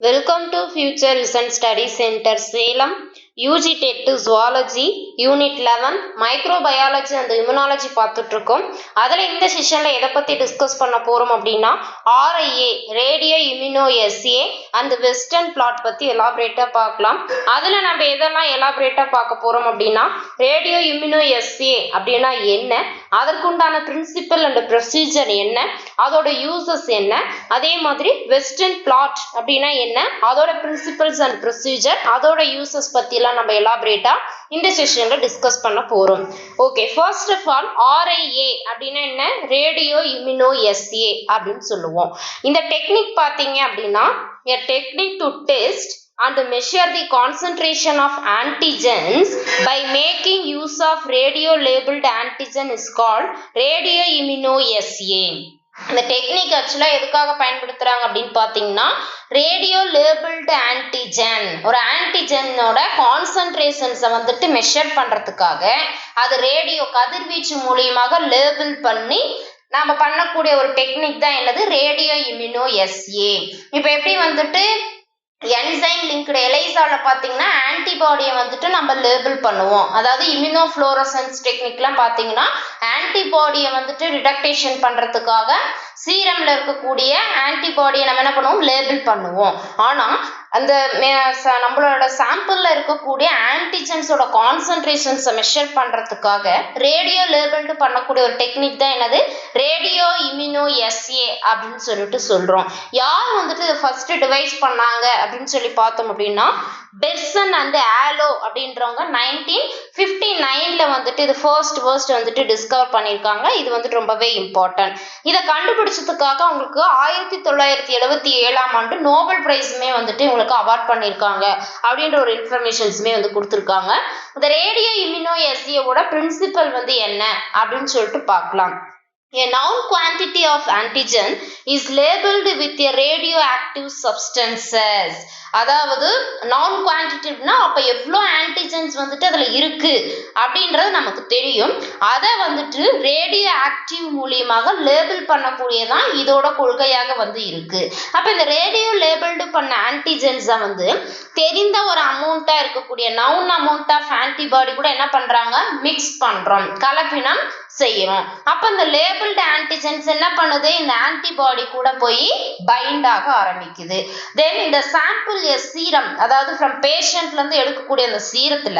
Welcome to Future Vision Study Center Salem. UG TET Zoology Unit 11 Microbiology and Immunology பார்த்துட்டு இருக்கோம். அதில் இந்த செஷனில் எதை பற்றி டிஸ்கஸ் பண்ண போகிறோம் அப்படின்னா RIA ரேடியோ இம்யூனோ எஸ்ஏ அந்த வெஸ்டர்ன் பிளாட் பற்றி எலாபரேட்டாக பார்க்கலாம். அதில் நம்ம எதெல்லாம் எலாபரேட்டாக பார்க்க போகிறோம் அப்படின்னா ரேடியோ இம்யூனோ எஸ்ஏ அப்படின்னா என்ன, அதற்குண்டான பிரின்சிபல் அண்ட் ப்ரொசீஜர் என்ன, அதோட யூசஸ் என்ன, அதே மாதிரி வெஸ்டர்ன் பிளாட் அப்படின்னா என்ன, அதோட பிரின்சிபல்ஸ் அண்ட் ப்ரொசீஜர், அதோட யூசஸ் பற்றிலாம் நம்ம எலாபரேட்டா இந்த செஷன்ல டிஸ்கஸ் பண்ண போறோம். Okay, first of all RIA அப்படின்னா என்ன, ரேடியோ இம்யூனோ எஸ்ஏ அப்படின்னு சொல்லுவோம். இந்த டெக்னிக் பார்த்தீங்க அப்படின்னா a technique to test and measure the concentration of antigens by making use of radio labeled antigen is called radio immunoassay. இந்த டெக்னிக் ஆக்சுவலாக எதுக்காக பயன்படுத்துகிறாங்க அப்படின்னு பார்த்தீங்கன்னா ரேடியோ லேபிள்டு ஆன்டிஜன், ஒரு ஆன்டிஜனோட கான்சன்ட்ரேஷன்ஸை வந்துட்டு மெஷர் பண்ணுறதுக்காக அது ரேடியோ கதிர்வீச்சு மூலியமாக லேபிள் பண்ணி நாம் பண்ணக்கூடிய ஒரு டெக்னிக் தான் என்னது ரேடியோ இம்யூனோ எஸ்ஏ. இப்போ எப்படி வந்துட்டு என்சைம் லிங்க்டு எலைசாவில் பார்த்தீங்கன்னா ஆன்டிபாடியை வந்துட்டு நம்ம லேபிள் பண்ணுவோம். அதாவது இம்யூனோ ஃப்ளோரசன்ஸ் டெக்னிக்லாம் பார்த்தீங்கன்னா ஆன்டிபாடியை வந்துட்டு டிடெக்டேஷன் பண்ணுறதுக்காக சீரமில் இருக்கக்கூடிய ஆன்டிபாடியை நம்ம என்ன பண்ணுவோம், லேபிள் பண்ணுவோம். ஆனால் அந்த நம்மளோட சாம்பிளில் இருக்கக்கூடிய ஆன்டிஜன்ஸோட கான்சன்ட்ரேஷன்ஸை மெஷர் பண்ணுறதுக்காக ரேடியோ லேபிள்டு பண்ணக்கூடிய ஒரு டெக்னிக் தான் என்னது ரேடியோ இம்யூனோ எஸ்ஏ அப்படின்னு சொல்லிட்டு சொல்கிறோம். யார் வந்துட்டு இதை ஃபர்ஸ்ட் டிவைஸ் பண்ணாங்க அப்படின்னு சொல்லி பார்த்தோம் அப்படின்னா பெர்சன் அண்ட் ஆலோ அப்படின்றவங்க 1959 வந்துட்டு இது ஃபர்ஸ்ட் வந்துட்டு டிஸ்கவர் பண்ணியிருக்காங்க. இது வந்துட்டு ரொம்பவே இம்பார்ட்டன்ட். இதை கண்டுபிடிச்சதுக்காக அவங்களுக்கு 1977 நோபல் பிரைஸுமே வந்துட்டு இவங்களுக்கு அவார்ட் பண்ணியிருக்காங்க அப்படின்ற ஒரு இன்ஃபர்மேஷன்ஸுமே வந்து கொடுத்துருக்காங்க. இந்த ரேடியோ இம்யூனோ எஸ்ஏவோட பிரின்சிபல் வந்து என்ன அப்படின்னு சொல்லிட்டு பார்க்கலாம். A known quantity of antigen is labeled with a radioactive substances. அதாவது நான் குவான்டிட்டினா அப்போ எவ்வளோ ஆன்டிஜன்ஸ் வந்துட்டு அதில் இருக்கு அப்படின்றது நமக்கு தெரியும். அதை வந்துட்டு ரேடியோ ஆக்டிவ் மூலியமாக லேபிள் பண்ணக்கூடியதான் இதோட கொள்கையாக வந்து இருக்கு. அப்போ இந்த ரேடியோ லேபிள்டு பண்ண ஆன்டிஜன்ஸை வந்து தெரிந்த ஒரு அமௌண்ட்டாக இருக்கக்கூடிய நவுன் அமௌண்ட் ஆஃப் ஆன்டிபாடி கூட என்ன பண்ணுறாங்க, மிக்ஸ் பண்ணுறோம், கலப்பினம் செய்யறோம். அப்ப இந்த லேபிள்டு ஆன்டிஜன்ஸ் என்ன பண்ணுது, இந்த ஆன்டிபாடி கூட போய் பைண்ட் ஆக ஆரம்பிக்குது. தென் இந்த சாம்பிள் சீரம், அதாவது ஃப்ரம் பேஷண்ட்ல இருந்து எடுக்கக்கூடிய அந்த சீரத்துல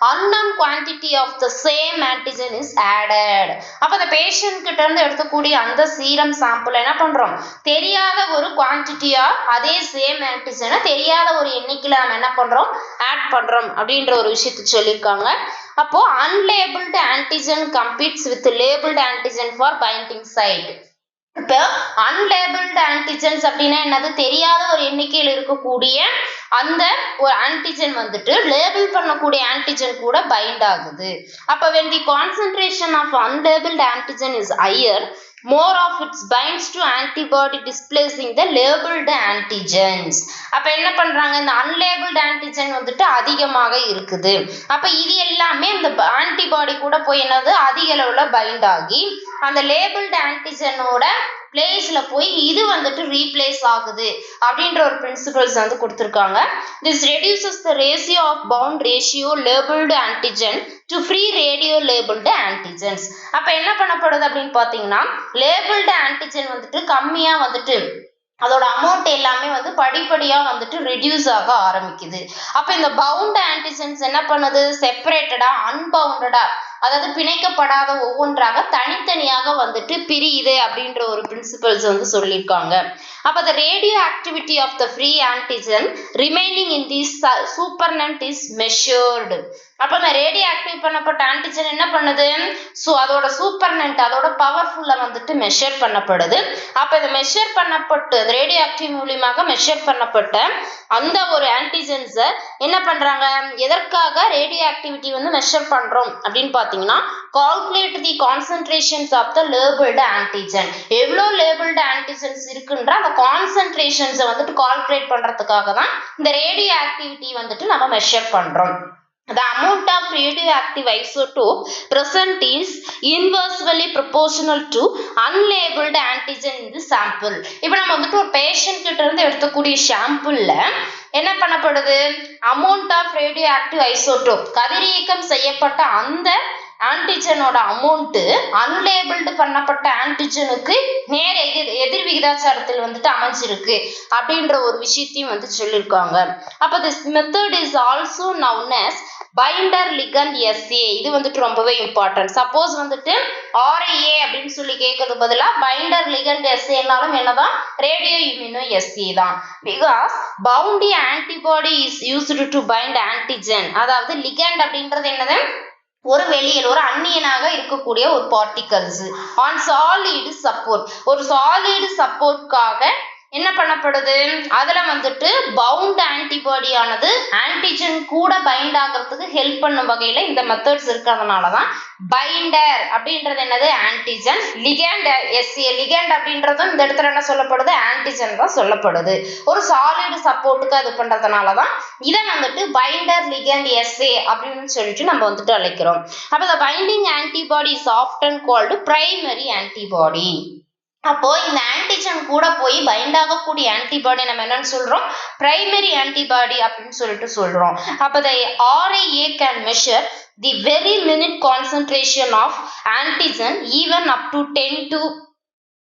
unknown quantity of the same antigen is added. அப்ப அந்த பேஷண்ட் கிட்ட இருந்து எடுக்கக்கூடிய அந்த சீரம் சாம்பிள் என்ன பண்றோம், தெரியாத ஒரு குவான்டிட்டியா அதே சேம் ஆன்டிஜனை தெரியாத ஒரு எண்ணிக்கையில நம்ம என்ன பண்றோம், ஆட் பண்றோம் அப்படின்ற ஒரு விஷயத்தை சொல்லியிருக்காங்க. அப்போ unlabeled antigen competes with labeled antigen for binding site. இப்போ அன்லேபிள்டு ஆன்டிஜன்ஸ் அப்படின்னா என்னது, தெரியாத ஒரு எண்ணிக்கையில் இருக்கக்கூடிய அந்த ஒரு ஆன்டிஜன் வந்துட்டு லேபிள் பண்ணக்கூடிய ஆன்டிஜன் கூட பைண்ட் ஆகுது. அப்போ when the concentration of unlabeled antigen is higher, more of it binds to antibody displacing the labeled antigens. அப்ப என்ன பண்றாங்க, இந்த unlabeled antigen வந்துட்டு அதிகமாக இருக்குது. அப்ப இது எல்லாமே இந்த ஆன்டிபாடி கூட போய் என்னது அதிக அளவுல பைண்ட் ஆகி அந்த லேபிள்டு ஆன்டிஜனோட பிளேஸ்ல போய் இது வந்துட்டு ரீப்ளேஸ் ஆகுது அப்படின்ற ஒரு பிரின்சிபல்ஸ் வந்து கொடுத்துருக்காங்க. This reduces the ratio of bound ratio labeled antigen to free radio labeled antigens. அப்ப என்ன பண்ணப்படுது அப்படின்னு பாத்தீங்கன்னா லேபிள்டு ஆன்டிஜன் வந்துட்டு கம்மியா வந்துட்டு அதோட அமௌண்ட் எல்லாமே வந்து படிப்படியா வந்துட்டு ரெடியூஸ் ஆக ஆரம்பிக்குது. அப்ப இந்த பவுண்ட் ஆன்டிஜன்ஸ் என்ன பண்ணுது, செப்பரேட்டடா அன்பவுண்டடா, அதாவது பிணைக்கப்படாத ஒவ்வொன்றாக தனித்தனியாக வந்துட்டு பிரியுது அப்படின்ற ஒரு பிரின்சிபல்ஸ் வந்து சொல்லியிருக்காங்க. அப்ப the radio activity of the free antigen remaining in the supernatant is measured. அப்ப இந்த ரேடியோ ஆக்டிவ் பண்ணப்பட்ட ஆன்டிஜன் என்ன பண்ணுது, ஸோ அதோட சூப்பர்னன்ட் அதோட பவர்ஃபுல்லா வந்துட்டு மெஷர் பண்ணப்படுது. அப்ப இது மெஷர் பண்ணப்பட்டு ரேடியோ ஆக்டிவ் மூலியமாக மெஷர் பண்ணப்பட்ட அந்த ஒரு ஆன்டிஜன்ஸை என்ன பண்றாங்க, எதற்காக ரேடியோ ஆக்டிவிட்டி வந்து மெஷர் பண்றோம் அப்படின்னு பார்த்தீங்கன்னா calculate the concentrations of the labelled antigen. எவ்வளோ லேபிள்டு ஆன்டிஜன்ஸ் இருக்குன்ற அந்த கான்சன்ட்ரேஷன்ஸை வந்துட்டு கால்குலேட் பண்றதுக்காக தான் இந்த ரேடியோ ஆக்டிவிட்டி வந்துட்டு நம்ம மெஷர் பண்றோம். the amount of radioactive isotope present is inversely proportional to unlabeled antigen in the sample. இப்போ நம்ம வந்துட்டு ஒரு பேஷண்ட் கிட்ட இருந்து எடுக்கக்கூடிய சாம்பிள்ல என்ன பண்ணப்படுது, amount of radioactive isotope கதிரியக்கம் செய்யப்பட்ட அந்த ஆன்டிஜனோட அமௌண்ட் அன்லேபிள்டு பண்ணப்பட்ட ஆன்டிஜனுக்கு நேர் எதிர் விகிதாச்சாரத்தில் வந்துட்டு அமைஞ்சிருக்கு அப்படின்ற ஒரு விஷயத்தையும் வந்து சொல்லியிருக்காங்க. அப்போ this method is also known as binder ligand SA. இது வந்துட்டு ரொம்பவே இம்பார்ட்டன்ட். சப்போஸ் வந்துட்டு RIA அப்படின்னு சொல்லி கேட்கறது பதிலா பைண்டர் லிகண்ட் எஸ்ஏனாலும் என்னதான், ரேடியோ இம்யூனோ எஸ்ஏ தான். Because bound antibody is used to bind antigen. அதாவது லிகண்ட் அப்படின்றது என்னது, ஒரு வெளியில் ஒரு அந்நியனாக இருக்கக்கூடிய ஒரு பார்ட்டிகல்ஸ் ஆன் சாலிட் சப்போர்ட். ஒரு சாலிட் சப்போர்ட்காக என்ன பண்ணப்படுது, அதுல வந்துட்டு பவுண்ட் ஆன்டிபாடி ஆனது ஆன்டிஜன் கூட பைண்ட் ஆகிறதுக்கு ஹெல்ப் பண்ணும் வகையில இந்த மெத்தட்ஸ் இருக்கிறதுனாலதான் பைண்டர் அப்படின்றது என்னது, ஆன்டிஜன். லிகண்ட் எஸ்ஏ, லிகண்ட் அப்படின்றதும் இந்த இடத்துல என்ன சொல்லப்படுது, ஆன்டிஜன் தான் சொல்லப்படுது. ஒரு சாலிட் சப்போர்ட்டுக்கு அது பண்றதுனாலதான் இதை வந்துட்டு பைண்டர் லிகண்ட் எஸ்ஏ அப்படின்னு சொல்லிட்டு நம்ம வந்துட்டு அழைக்கிறோம். அப்ப the binding antibody is often called primary antibody. அப்போ இந்த ஆன்டிஜன் கூட போய் பைண்ட் ஆகக்கூடிய ஆன்டிபாடி நம்ம என்னன்னு சொல்றோம், பிரைமரி ஆன்டிபாடி அப்படின்னு சொல்லிட்டு சொல்றோம். அப்ப the RIA can measure the very minute concentration of antigen even up to 10 to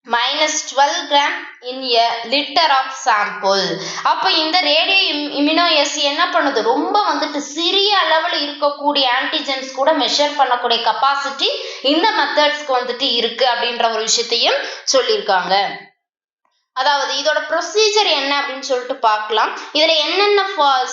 -12 gram in a liter of sample. அப்ப இந்த ரேடியோ இம்யூனோ எஸ்ஏ என்ன பண்ணுது, ரொம்ப வந்துட்டு சிறிய அளவில் இருக்கக்கூடிய ஆன்டிஜென்ஸ் கூட மெஷர் பண்ணக்கூடிய கெப்பாசிட்டி இந்த மெத்தட்ஸ்க்கு வந்துட்டு இருக்கு அப்படின்ற ஒரு விஷயத்தையும் சொல்லியிருக்காங்க. அதாவது இதோட ப்ரொசீஜர் என்ன அப்படின்னு சொல்லிட்டு பார்க்கலாம். இதுல என்னென்ன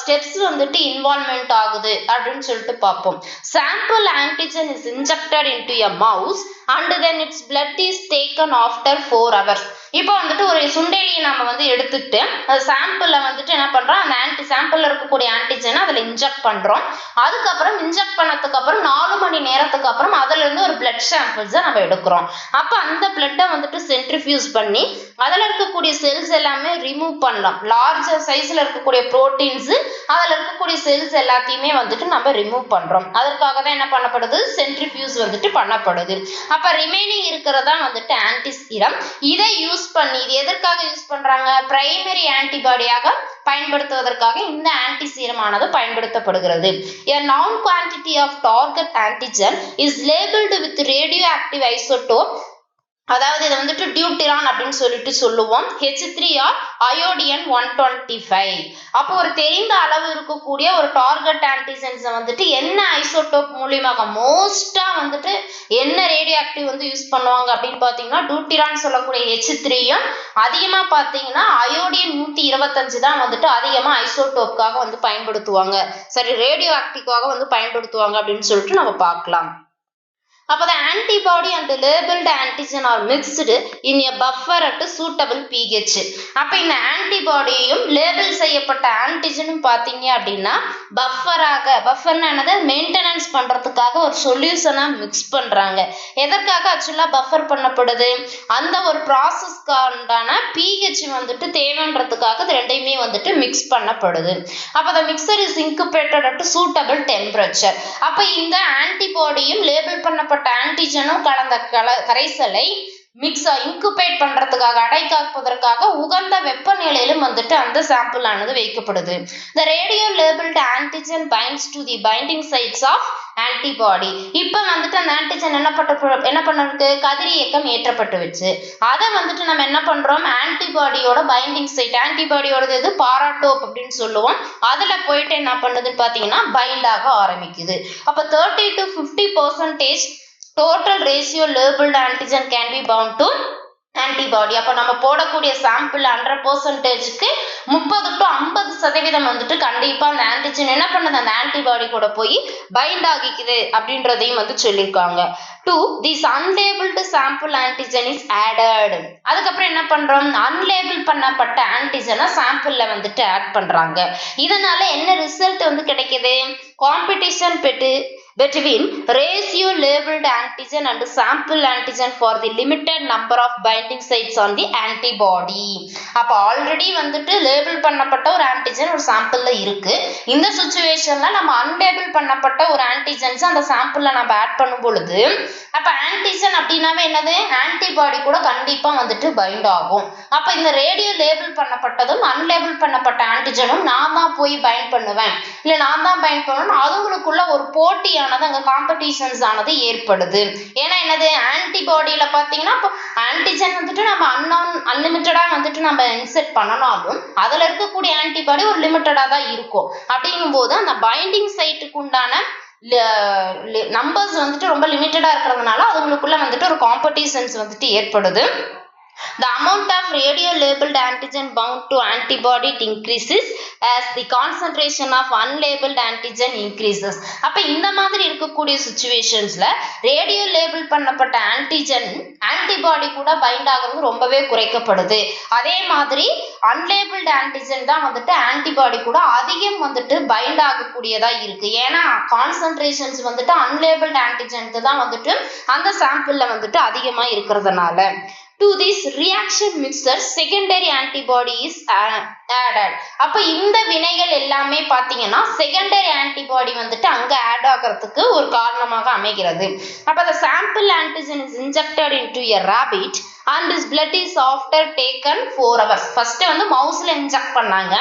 ஸ்டெப்ஸ் வந்துட்டு இன்வால்வ்மெண்ட் ஆகுது அப்படின்னு சொல்லிட்டு பார்ப்போம். Sample antigen is injected into a mouse and then its blood is taken after 4 hours. இப்போ வந்துட்டு ஒரு சுண்டெலியை நம்ம வந்து எடுத்துட்டு அந்த சாம்பிள்ல வந்துட்டு என்ன பண்றோம், அந்த சாம்பிள்ல இருக்கக்கூடிய ஆன்டிஜனை அதுல இன்ஜெக்ட் பண்றோம். அதுக்கப்புறம் இன்ஜெக்ட் பண்ணதுக்கு அப்புறம் 4 மணி நேரத்துக்கு அப்புறம் அதுல இருந்து ஒரு பிளட் சாம்பிள்ஸை நம்ம எடுக்கிறோம். அப்ப அந்த பிளட்டை வந்துட்டு சென்ட்ரிஃபியூஸ் பண்ணி அதுல இருக்கக்கூடிய செல்ஸ் எல்லாமே ரிமூவ் பண்ணலாம். லார்ஜர் சைஸ்ல இருக்கக்கூடிய புரோட்டீன்ஸ், அதுல இருக்கக்கூடிய செல்ஸ் எல்லாத்தையுமே வந்துட்டு நம்ம ரிமூவ் பண்றோம். அதற்காக தான் என்ன பண்ணப்படுது, சென்ட்ரிஃபியூஸ் வந்துட்டு பண்ணப்படுது. அப்ப ரிமைனிங் இருக்கிறதா வந்துட்டு ஆன்டி சீரம். இதை யூஸ் பண்ணி, இது எதற்காக யூஸ் பண்றாங்க, பிரைமரி ஆன்டிபாடியாக பயன்படுத்துவதற்காக இந்த ஆன்டி சீரமானது பயன்படுத்தப்படுகிறது. A known quantity of target antigen is labeled with radioactive isotope. அதாவது இதை வந்துட்டு டியூட்டிரான் அப்படின்னு சொல்லிட்டு சொல்லுவோம். H3 or iodine 125. அப்போ ஒரு தெரிந்த அளவு இருக்கக்கூடிய ஒரு டார்கெட் ஆன்டிஜென்ஸை வந்துட்டு என்ன ஐசோடோப் மூலியமாக மோஸ்டா வந்துட்டு என்ன ரேடியோ ஆக்டிவ் வந்து யூஸ் பண்ணுவாங்க அப்படின்னு பாத்தீங்கன்னா டியூட்டிரான் சொல்லக்கூடிய H3யும், அதிகமா பாத்தீங்கன்னா அயோடின் 125 தான் வந்துட்டு அதிகமா ஐசோடோப்காக வந்து பயன்படுத்துவாங்க. சரி, ரேடியோ ஆக்டிவாக வந்து பயன்படுத்துவாங்க அப்படின்னு சொல்லிட்டு நம்ம பார்க்கலாம். அப்போ the antibody and the labeled antigen are mixed in a buffer at suitable pH. அப்போ இந்த ஆன்டிபாடியையும் லேபிள் செய்யப்பட்ட ஆன்டிஜனும் பார்த்தீங்க அப்படின்னா பஃபர்னா என்னது, மெயின்டெனன்ஸ் பண்றதுக்காக ஒரு சொல்யூஷனா மிக்ஸ் பண்றாங்க. எதற்காக ஆக்சுவலா பஃபர் பண்ணப்படுது, அந்த ஒரு ப்ராசஸ்க்கான pH வந்துட்டு தேவைன்றதுக்காக இது ரெண்டையுமே வந்துட்டு மிக்ஸ் பண்ணப்படுது. அப்போ the mixer is incubated at suitable temperature. அப்போ இந்த ஆன்டிபாடியும் லேபிள் பண்ணப்பட்ட ஆன்டிஜனும் கலந்த கரைசலை இன்குபேட் பண்றதுக்காக, அடை காப்பதற்காக உகந்த வெப்பநிலையிலும் வந்துட்டு அந்த சாம்பிள் ஆனது வைக்கப்படுது. The radio labeled antigen binds to the binding sites of antibody. இப்ப வந்துட்டு அந்த ஆன்டிஜன் என்ன பண்ணிருக்கு, கதிரியக்கம் ஏற்றப்பட்டு வச்சு அதை வந்துட்டு நம்ம என்ன பண்றோம், ஆன்டிபாடியோட பைண்டிங் சைட், ஆன்டிபாடியோட இது பாராடோப் அப்படின்னு சொல்லுவோம், அதுல போயிட்டு என்ன பண்ணுதுன்னு பாத்தீங்கன்னா பைண்ட் ஆக ஆரம்பிக்குது. அப்ப 30 to 50% total ratio labeled antigen can be bound to antibody. அப்ப நம்ம போடக்கூடிய சாம்பிள் 100%க்கு 30 to 50% வந்துட்டு கண்டிப்பா அந்த ஆன்டிஜன் என்ன பண்ணுது, அந்த ஆன்டிபாடி கூட போய் பைண்ட் ஆகிக்குது அப்படின்றதையும் வந்து சொல்லியிருக்காங்க. 2. This unlabeled sample antigen is added. அதுக்கப்புறம் என்ன பண்றோம், அன்லேபிள் பண்ணப்பட்ட ஆன்டிஜனை சாம்பிள்ல வந்துட்டு ஆட் பண்றாங்க. இதனால என்ன ரிசல்ட் வந்து கிடைக்குது, காம்படிஷன் பெற்று between ratio labeled antigen and sample antigen for the limited number of binding sites on the antibody. அப்ப ஆல்ரெடி வந்துட்டு லேபிள் பண்ணப்பட்ட ஒரு ஆன்டிஜன் ஒரு சாம்பிள்ல இருக்கு. இந்த சிச்சுவேஷன்ல நம்ம அன்லேபிள் பண்ணப்பட்ட ஒரு ஆன்டிஜன்ஸ் அந்த சாம்பிள்ல நம்ம ஆட் பண்ணும் பொழுது அப்ப ஆன்டிஜன் அப்படின்னாவே என்னது ஆன்டிபாடி கூட கண்டிப்பா வந்துட்டு பைண்ட் ஆகும். அப்ப இந்த ரேடியோ லேபிள் பண்ணப்பட்டதும் அன்லேபிள் பண்ணப்பட்ட ஆன்டிஜனும் நான் தான் போய் பைண்ட் பண்ணுவேன் இல்ல நான் தான் பைண்ட் பண்ணணும் அதுங்களுக்குள்ள ஒரு போட்டியானது அங்க காம்படிஷன்ஸ் ஆனது ஏற்படுது. ஏன்னா என்னது ஆன்டிபாடியில பாத்தீங்கன்னா ஆன்டிஜன் வந்துட்டு நம்ம அன்லிமிட்டடா வந்துட்டு நம்ம இன்செர்ட் பண்ணனாலும் அதுல இருக்கக்கூடிய ஆன்டிபாடி ஒரு லிமிட்டடா தான் இருக்கும். அப்படிங்கும் போது அந்த பைண்டிங் சைட்டுக்கு உண்டான நம்பர்ஸ் வந்துட்டு ரொம்ப லிமிட்டடா இருக்கிறதுனால அதுங்களுக்குள்ள வந்துட்டு ஒரு காம்படிஷன்ஸ் வந்துட்டு ஏற்படுது. The amount of radio-labeled antigen bound to antibody increases as the concentration of unlabeled antigen increases. அப்ப இந்த மாதிரி இருக்கக்கூடிய சிச்சுவேஷன்ஸ்ல ரேடியோ லேபிள் பண்ணப்பட்ட ஆன்டிஜன் ஆன்டிபாடி கூட பைண்ட் ஆகிறது ரொம்பவே குறைக்கப்படுது. அதே மாதிரி அன்லேபிள்டு ஆன்டிஜன் தான் வந்துட்டு ஆன்டிபாடி கூட அதிகம் வந்துட்டு பைண்ட் ஆகக்கூடியதா இருக்கு. ஏன்னா கான்சன்ட்ரேஷன்ஸ் வந்துட்டு அன்லேபிள்டு ஆன்டிஜனுக்கு தான் வந்துட்டு அந்த சாம்பிள்ல வந்துட்டு அதிகமா இருக்கிறதுனால to this reaction mixture secondary antibody is added. அப்ப இந்த வினைகள் எல்லாமே பாத்தீங்கன்னா secondary antibody வந்துட்டு அங்க ஆட் ஆகிறதுக்கு ஒரு காரணமாக அமைகிறது. அப்ப the sample antigen is injected into a rabbit and his blood is after taken 4 hours. First வந்து மவுஸ்ல இன்ஜெக்ட் பண்ணாங்க.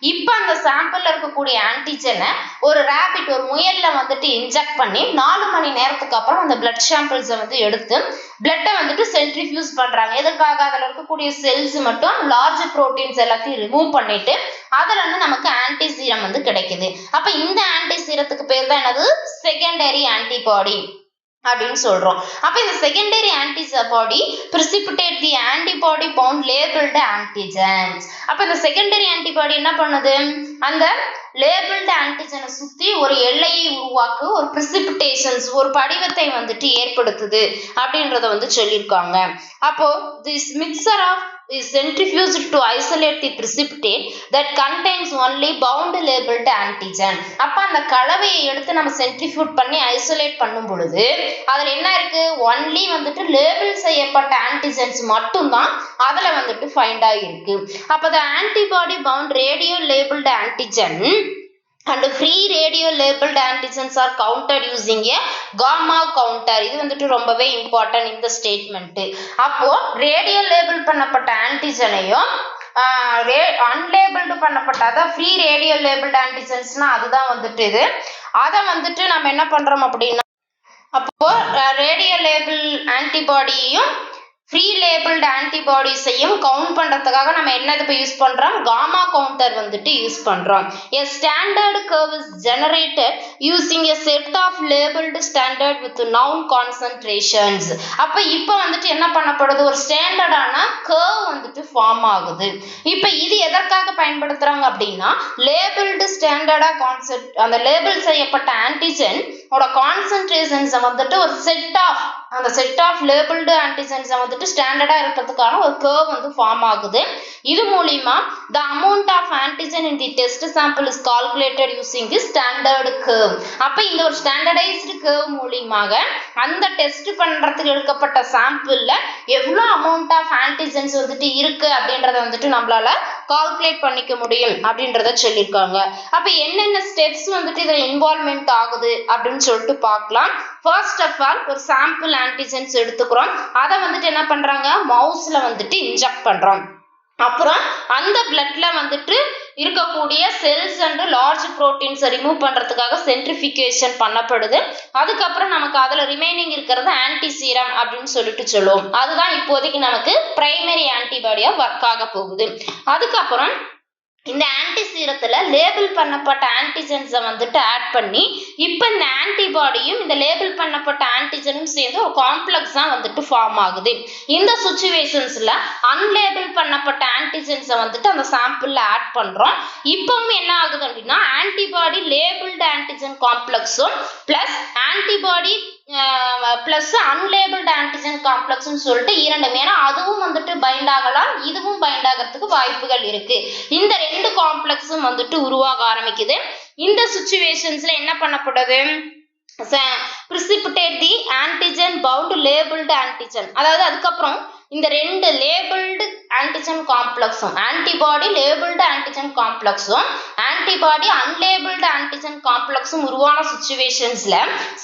இப்ப அந்த சாம்பிள்ல இருக்கக்கூடிய ஆன்டிஜனை ஒரு ராபிட் ஒரு முயல்ல வந்துட்டு இன்ஜெக்ட் பண்ணி 4 மணி நேரத்துக்கு அப்புறம் அந்த பிளட் சாம்பிள்ஸை வந்து எடுத்து பிளட்டை வந்துட்டு சென்ட்ரிஃபியூஸ் பண்றாங்க. எதற்காக அதுல இருக்கக்கூடிய செல்ஸ் மட்டும் லார்ஜ் புரோட்டீன்ஸ் எல்லாத்தையும் ரிமூவ் பண்ணிட்டு அதுல இருந்து நமக்கு ஆன்டி சீரம் வந்து கிடைக்குது. அப்ப இந்த ஆன்டி சீரத்துக்கு பேர் தான் என்னது செகண்டரி ஆன்டிபாடி அப்படின்னு சொல்றோம். அப்ப இந்த secondary antibody precipitate the antibody bound labeled antigens. அப்ப இந்த செகண்டரி ஆன்டிபாடி என்ன பண்ணுது அந்த லேபிள்டு ஆன்டிஜனை சுத்தி ஒரு எல்லையை உருவாக்கு ஒரு precipitation ஒரு படிவத்தை வந்துட்டு ஏற்படுத்துது அப்படின்றத வந்து சொல்லியிருக்காங்க. அப்போ this mixture of is centrifuged to isolate the precipitate that contains only bound labeled antigen. அப்ப அந்த கலவையை எடுத்து நம்ம சென்ட்ரிஃபியூட் பண்ணி ஐசோலேட் பண்ணும் பொழுது அதுல என்ன இருக்கு ஒன்லி வந்துட்டு லேபிள் செய்யப்பட்ட ஆன்டிஜன்ஸ் மட்டும் தான் அதுல வந்துட்டு ஃபைண்ட் ஆகிருக்கு. அப்ப the antibody bound radio labeled antigen and free radio labeled antigens are counted using a gamma counter. இது வந்துட்டு ரொம்பவே இம்பார்ட்டன்ட் இந்த ஸ்டேட்மெண்ட். அப்போ ரேடியோ லேபிள் பண்ணப்பட்ட ஆன்டிஜனையும் அன்லேபிள்டு பண்ணப்பட்ட அதான் ஃப்ரீ ரேடியோ லேபிள்டு ஆன்டிஜன்ஸ்னா அதுதான் வந்துட்டு இது. அதை வந்துட்டு நம்ம என்ன பண்றோம் அப்படின்னா அப்போ ரேடியோ லேபிள் ஆன்டிபாடியையும் ஃப்ரீ லேபிள்டு ஆன்டிபாடிஸையும் கவுண்ட் பண்றதுக்காக நம்ம என்னது இப்போ யூஸ் பண்றோம் காமா கவுண்டர் வந்துட்டு யூஸ் பண்றோம். A standard curve is generated using a set of labeled standard with known concentrations. அப்ப இப்போ வந்துட்டு என்ன பண்ணப்படுது ஒரு ஸ்டாண்டர்டான கர்வ் வந்துட்டு ஃபார்ம் ஆகுது. இப்போ இது எதற்காக பயன்படுத்துறாங்க அப்படின்னா லேபிள்டு ஸ்டாண்டர்டா கான்செப்ட் அந்த லேபிள் செய்யப்பட்ட ஆன்டிஜன் ஓட கான்சென்ட்ரேஷன்ஸை வந்துட்டு ஒரு செட் ஆஃப் லேபிள்டு ஆன்டிஜன்ஸை வந்துட்டு ஸ்டாண்டர்டா இருக்கிறதுக்கான ஒரு கர்வ் வந்து ஃபார்ம் ஆகுது. இது மூலியமா the amount of antigen in the test sample is calculated using the standard curve. அப்ப இந்த ஒரு ஸ்டாண்டர்டைஸ்டு கர்வ் மூலியமாக அந்த டெஸ்ட் பண்றதுக்கு எடுக்கப்பட்ட சாம்பிள்ல எவ்வளவு அமௌண்ட் ஆஃப் ஆன்டிஜன்ஸ் வந்துட்டு இருக்கு அப்படின்றத வந்துட்டு நம்மளால கால்குலேட் பண்ணிக்க முடியும் அப்படின்றத சொல்லியிருக்காங்க. அப்ப என்னென்ன ஸ்டெப்ஸ் வந்துட்டு இதுல இன்வால்வ்மெண்ட் ஆகுது அப்படின்னு சொல்லிட்டு பார்க்கலாம். ஃபர்ஸ்ட் ஆஃப் ஆல் ஒரு சாம்பிள் ஆன்டிஜன்ஸ் எடுத்துக்கிறோம். அதை வந்துட்டு என்ன பண்றாங்க மவுஸ்ல வந்துட்டு இன்ஜெக்ட் பண்றோம். அப்புறம் அந்த பிளட்ல வந்துட்டு இருக்கக்கூடிய cells and large proteins remove பண்றதுக்காக சென்ட்ரிஃபிகேஷன் பண்ணப்படுது. அதுக்கப்புறம் நமக்கு அதுல ரிமைனிங் இருக்கிறது ஆன்டி சீரம் அப்படின்னு சொல்லிட்டு சொல்லுவோம். அதுதான் இப்போதைக்கு நமக்கு பிரைமரி ஆன்டிபாடியா ஒர்க் ஆக போகுது. அதுக்கப்புறம் இந்த ஆன்டி சீரத்துல லேபிள் பண்ணப்பட்ட ஆன்டிஜன்ஸை வந்துட்டு ஆட் பண்ணி இப்போ இந்த ஆன்டிபாடியும் இந்த லேபிள் பண்ணப்பட்ட ஆன்டிஜனும் சேர்ந்து ஒரு காம்ப்ளெக்ஸா வந்துட்டு ஃபார்ம் ஆகுது. இந்த சிச்சுவேஷன்ஸ்ல அன்லேபிள் பண்ணப்பட்ட ஆன்டிஜன்ஸை வந்துட்டு அந்த சாம்பிள்ல ஆட் பண்றோம். இப்பவும் என்ன ஆகுது அப்படின்னா ஆன்டிபாடி லேபிள்டு ஆன்டிஜன் காம்ப்ளெக்ஸும் plus antibody plus unlabelled antigen காம்ப்ளெக்ஸ்னு சொல்லிட்டு இரண்டுமே ஏன்னா அதுவும் வந்துட்டு பைண்ட் ஆகலாம் இதுவும் பைண்ட் ஆகிறதுக்கு வாய்ப்புகள் இருக்கு. இந்த ரெண்டு காம்ப்ளெக்ஸும் வந்துட்டு உருவாக ஆரம்பிக்குது. இந்த சிச்சுவேஷன்ஸ்ல என்ன பண்ணப்படுது precipitate the antigen bound labeled antigen. அதாவது அதுக்கப்புறம் இந்த ரெண்டு லேபிள்டு ஆன்டிஜன் காம்ப்ளெக்ஸும் ஆன்டிபாடி லேபிள்டு ஆன்டிஜன் காம்ப்ளெக்ஸும் ஆன்டிபாடி அன்லேபிள்டு ஆன்டிஜன் காம்ப்ளெக்ஸும் உருவான சுச்சுவேஷன்ஸ்ல